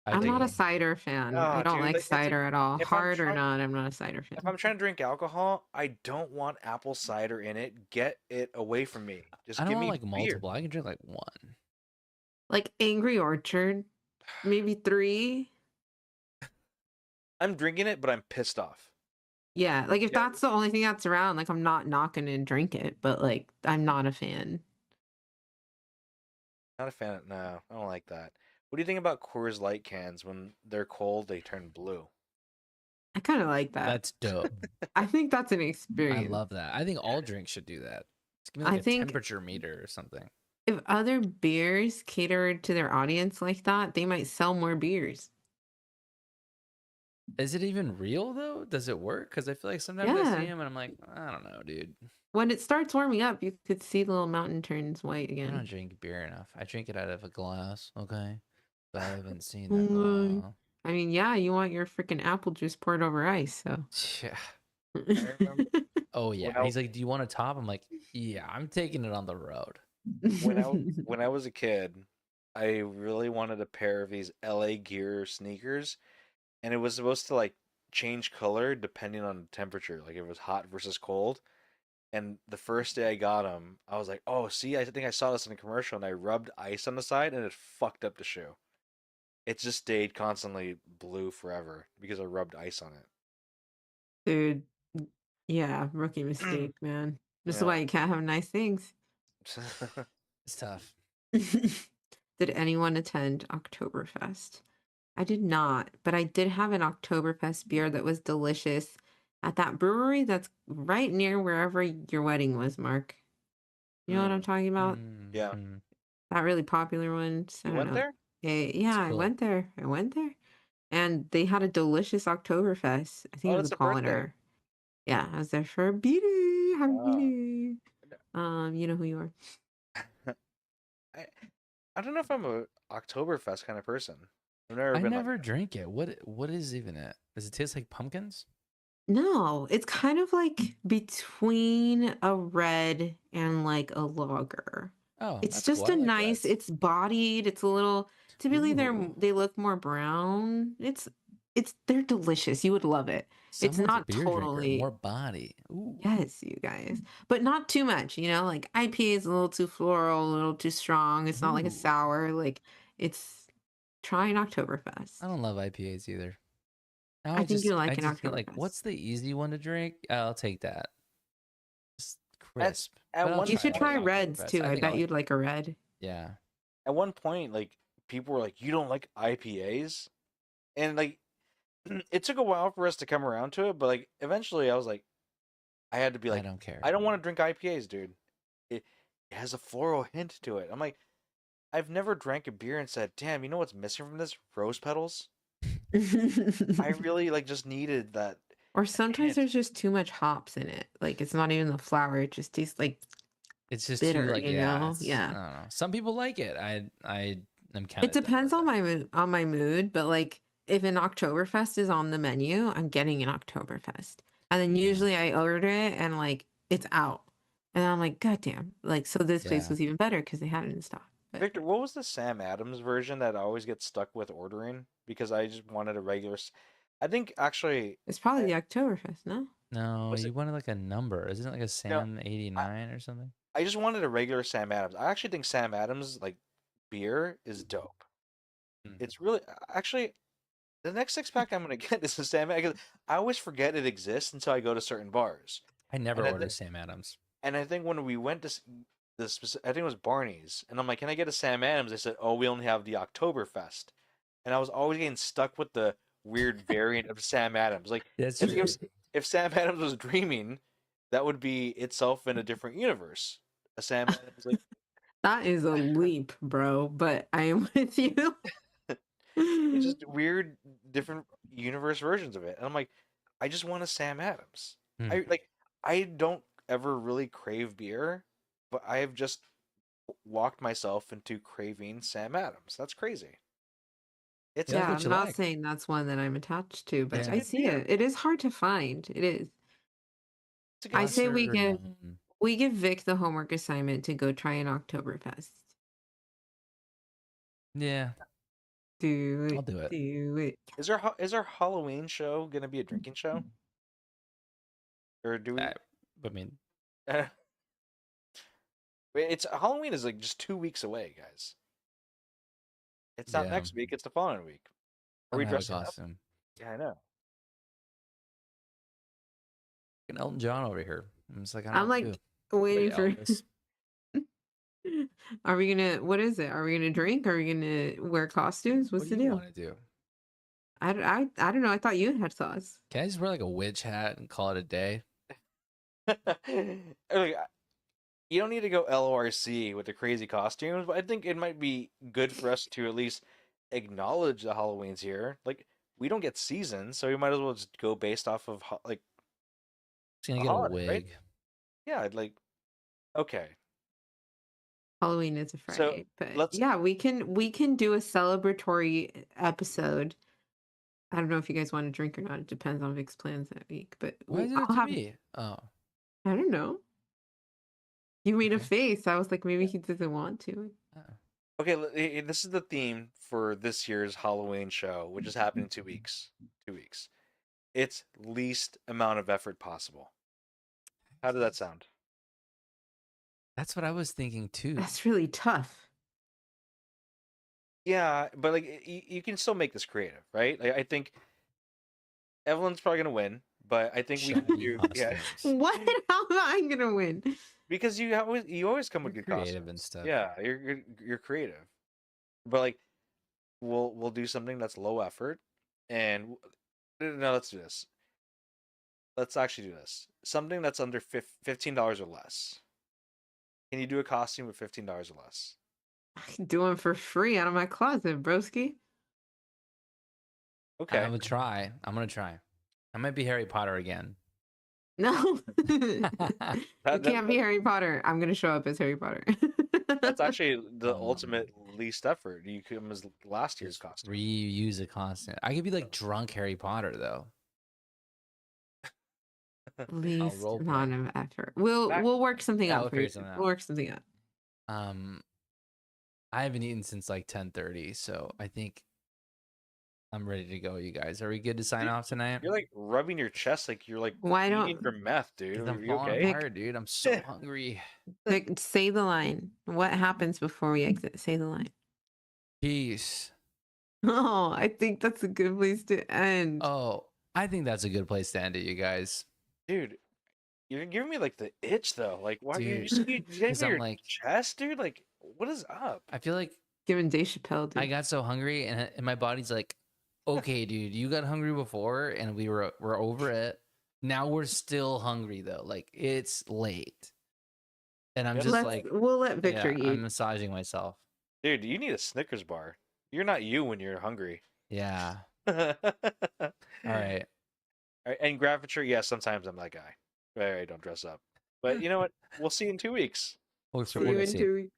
I'm dig not a it. cider fan. I Oh, don't dude, like it's like, cider at all. if I'm Hard or trying- not, I'm not a cider fan. If I'm trying to drink alcohol, I don't want apple cider in it. Get it away from me. Just I give don't me want like beer. multiple. I can drink like 1. Like Angry Orchard, maybe 3. I'm drinking it, but I'm pissed off. Yeah, like if Yeah. that's the only thing that's around, like I'm not gonna drink it, but like I'm not a fan. Not a fan of, no, I don't like that. What do you think about Coors Light cans when they're cold, they turn blue? I kind of like that. That's dope. I think that's an I experience. love that. I think all drinks should do that. Just give me like I a think temperature meter or something. if other beers catered to their audience like that, they might sell more beers. Is it even real though? Does it work? Because I feel like sometimes I see Yeah. them and I'm like, I don't know, dude. When it starts warming up, you could see the little mountain turns white I don't again. drink beer enough. I drink it out of a glass, okay? But I haven't seen that in a Mm, while. I mean, yeah, you want your freaking apple juice poured over ice, so. Yeah. I remember Oh when yeah. I He's like, do you want a top? I'm like, yeah, I'm taking it on the road. when I was a kid, I really wanted a pair of these LA Gear sneakers, and it was supposed to like change color depending on the temperature, like if it was hot versus cold. And the first day I got them, I was like, "Oh, see, I think I saw this in a commercial." And I rubbed ice on the side, and it fucked up the shoe. It just stayed constantly blue forever because I rubbed ice on Dude, yeah, rookie it. mistake, man. This is Yeah. why you can't have nice things. It's tough. Did anyone attend Oktoberfest? I did not, but I did have an Oktoberfest beer that was delicious at that brewery that's right near wherever your wedding was, Mark. You know what I'm Mm, talking about? yeah. Mhm. That really popular one. I You don't went know. there? Yeah, It's I cool. went there. I went there. And they had a delicious Oktoberfest. I think Oh, it was that's a a birthday. Polliner. Yeah, I was there for a beauty. Happy Ah. beauty. You know who you are. I I don't know if I'm a Oktoberfest kind of person. I've never I been like never that. drink it. What is even it? Does it taste like pumpkins? No, it's kind of like between a red and like a lager. Oh, It's that's cool. just I a like nice, reds. it's bodied, it's a little typically Ooh. they look more brown. They're delicious. You would love it. It's Someone's a not beer drinker. totally More body. Ooh. yes, you guys. But not too much, like IPA is a little too floral, a little too strong. It's not like a Ooh. sour. Like it's try an I Oktoberfest. don't love IPAs either. Now I think you I like an just feel like Oktoberfest. what's the easy one to drink? I'll take that. Just At crisp. at But I'll one You try should it at try point, reds Oktoberfest. too. I I think bet you'd like a red. yeah. at one point, like people were like, "You don't like IPAs," and like it took a while for us to come around to it, but like eventually, I was like, I had to be I like, don't care. I don't want to drink IPAs, dude. It has a floral hint to it. I'm like, I've never drank a beer and said, "Damn, you know what's missing from this? Rose petals." I really like just needed that Or sometimes hint. there's just too much hops in it. Like it's not even the flour, it just tastes like It's just too bitter, like you yeah, know? it's I Yeah. don't know. Some people like it. I am kind It of done depends with on it. my mood, but like if an Oktoberfest is on the menu, I'm getting an Oktoberfest. And then Yeah. usually I order it and like it's out. And I'm like, God damn. Like so this place Yeah. was even better because they had it in stock. But Victor, what was the Sam Adams version that I always get stuck with ordering because I just wanted a regular? I think actually, it's probably I the Oktoberfest, no? No, was it. you wanted like a number. Isn't it like a No, Sam I 89 or something? I just wanted a regular Sam Adams. I actually think Sam Adams like beer is dope. Mm. It's really actually the next six pack I'm gonna get is a Sam Adams. I always forget it exists until I go to certain bars, I never and I order think Sam Adams. when we went to I think it was Barney's, and I'm like, "Can I get a Sam Adams?" They said, "Oh, we only have the Oktoberfest," and I was always getting stuck with the weird variant of Sam Adams. Like, That's it's like true. if Sam Adams was dreaming, that would be itself in a different universe. A Sam Adams like That is a leap, bro, but I am with you. it's just weird, different universe versions of it, and I'm like, I just want a Sam Adams. Hmm. I don't ever really crave beer, but I have just walked myself into craving Sam Adams. That's crazy. It's You a like Yeah, good what I'm you not like. saying that's one that I'm attached to, it's but a I Yeah. good see beer. it. It is hard to find. It is. It's a good I beer. say Lesser known. we give Vic the homework assignment to go try an Oktoberfest. Yeah, Do I'll it. do it. Do it. Is our Halloween show gonna be a drinking show, or do we? I mean, It's Halloween is like just 2 weeks away, guys. It's not yeah, next week; it's the following week. Are I'm we gonna have a dressing up? costume. Yeah, I know. fucking Elton John over here. I'm just like, I don't I'm know what to like do. waiting for. Elvis. Are we gonna? What is it? Are we gonna drink? Are we gonna wear costumes? What What's do the you deal? want to do? I don't know. I thought you had sauce. Can I just wear like a witch hat and call it a day? Like, you don't need to go LORC with the crazy costumes, but I think it might be good for us to at least acknowledge the Halloween's here. Like, we don't get seasons, so we might as well just go based off of like, Just gonna A get a holiday, right? wig. yeah, like, okay. Halloween is a So Friday, but let's yeah, we can do a celebratory episode. I don't know if you guys want to drink or not. It depends on Vic's plans that week, but Why is it up I'll to have. me? Oh, I don't know. You made a okay. face. I was like, maybe he doesn't want to. Oh. okay. This is the theme for this year's Halloween show, which is happening in 2 weeks. 2 weeks. It's least amount of effort possible. How does that sound? That's what I was thinking too. That's really tough. Yeah, but like you can still make this creative, right? Like, I think Evelyn's probably gonna win, but I think we Shut can your do ass yeah face. What? How am I gonna win? because you always come with You're good creative and costumes. stuff. Yeah, you're creative, but like we'll do something that's low effort, and no, let's do this. Let's actually do this. Something that's under $15 or less. Can you do a costume with $15 or less? I can do them for free out of my closet, broski. I Okay. would try. I'm gonna try. I might be Harry Potter again. No, you That, can't be Harry Potter. I'm gonna show up as Harry Potter. that's actually the Um, ultimate least effort. You come as last year's Just costume. reuse a constant. I could be like drunk Harry Potter though. Least role amount play. of effort. We'll work something Yeah, out we'll for you. figure something out. We'll work something out. I haven't eaten since like 10:30, so I think I'm ready to go. You guys, are we good to sign Dude, off tonight? You're like rubbing your chest like you're like Why eating don't for meth, dude. Because Are I'm you falling okay? apart, dude. I'm so hungry. Vic, say the line? What happens before we exit? Say the line. Peace. Oh, I think that's a good place to end. Oh, I think that's a good place to end it, you guys. Dude, you're giving me like the itch though. Like, why you Dude, see you gave 'cause me I'm your like- chest, dude? Like, what is up? I feel like Giving Dave Chappelle, dude. I got so hungry, and my body's like, okay, dude, you got hungry before, and we're over it. Now we're still hungry though. Like it's late, and I'm Yeah, just Let's, like, we'll let Victor yeah, eat. I'm massaging myself. Dude, you need a Snickers bar. You're not you when you're hungry. Yeah. All All right. And Gravature, yeah, sometimes I'm that guy. I don't dress up. But you know what? We'll see you in 2 weeks. We'll See you we'll in see. 2 weeks.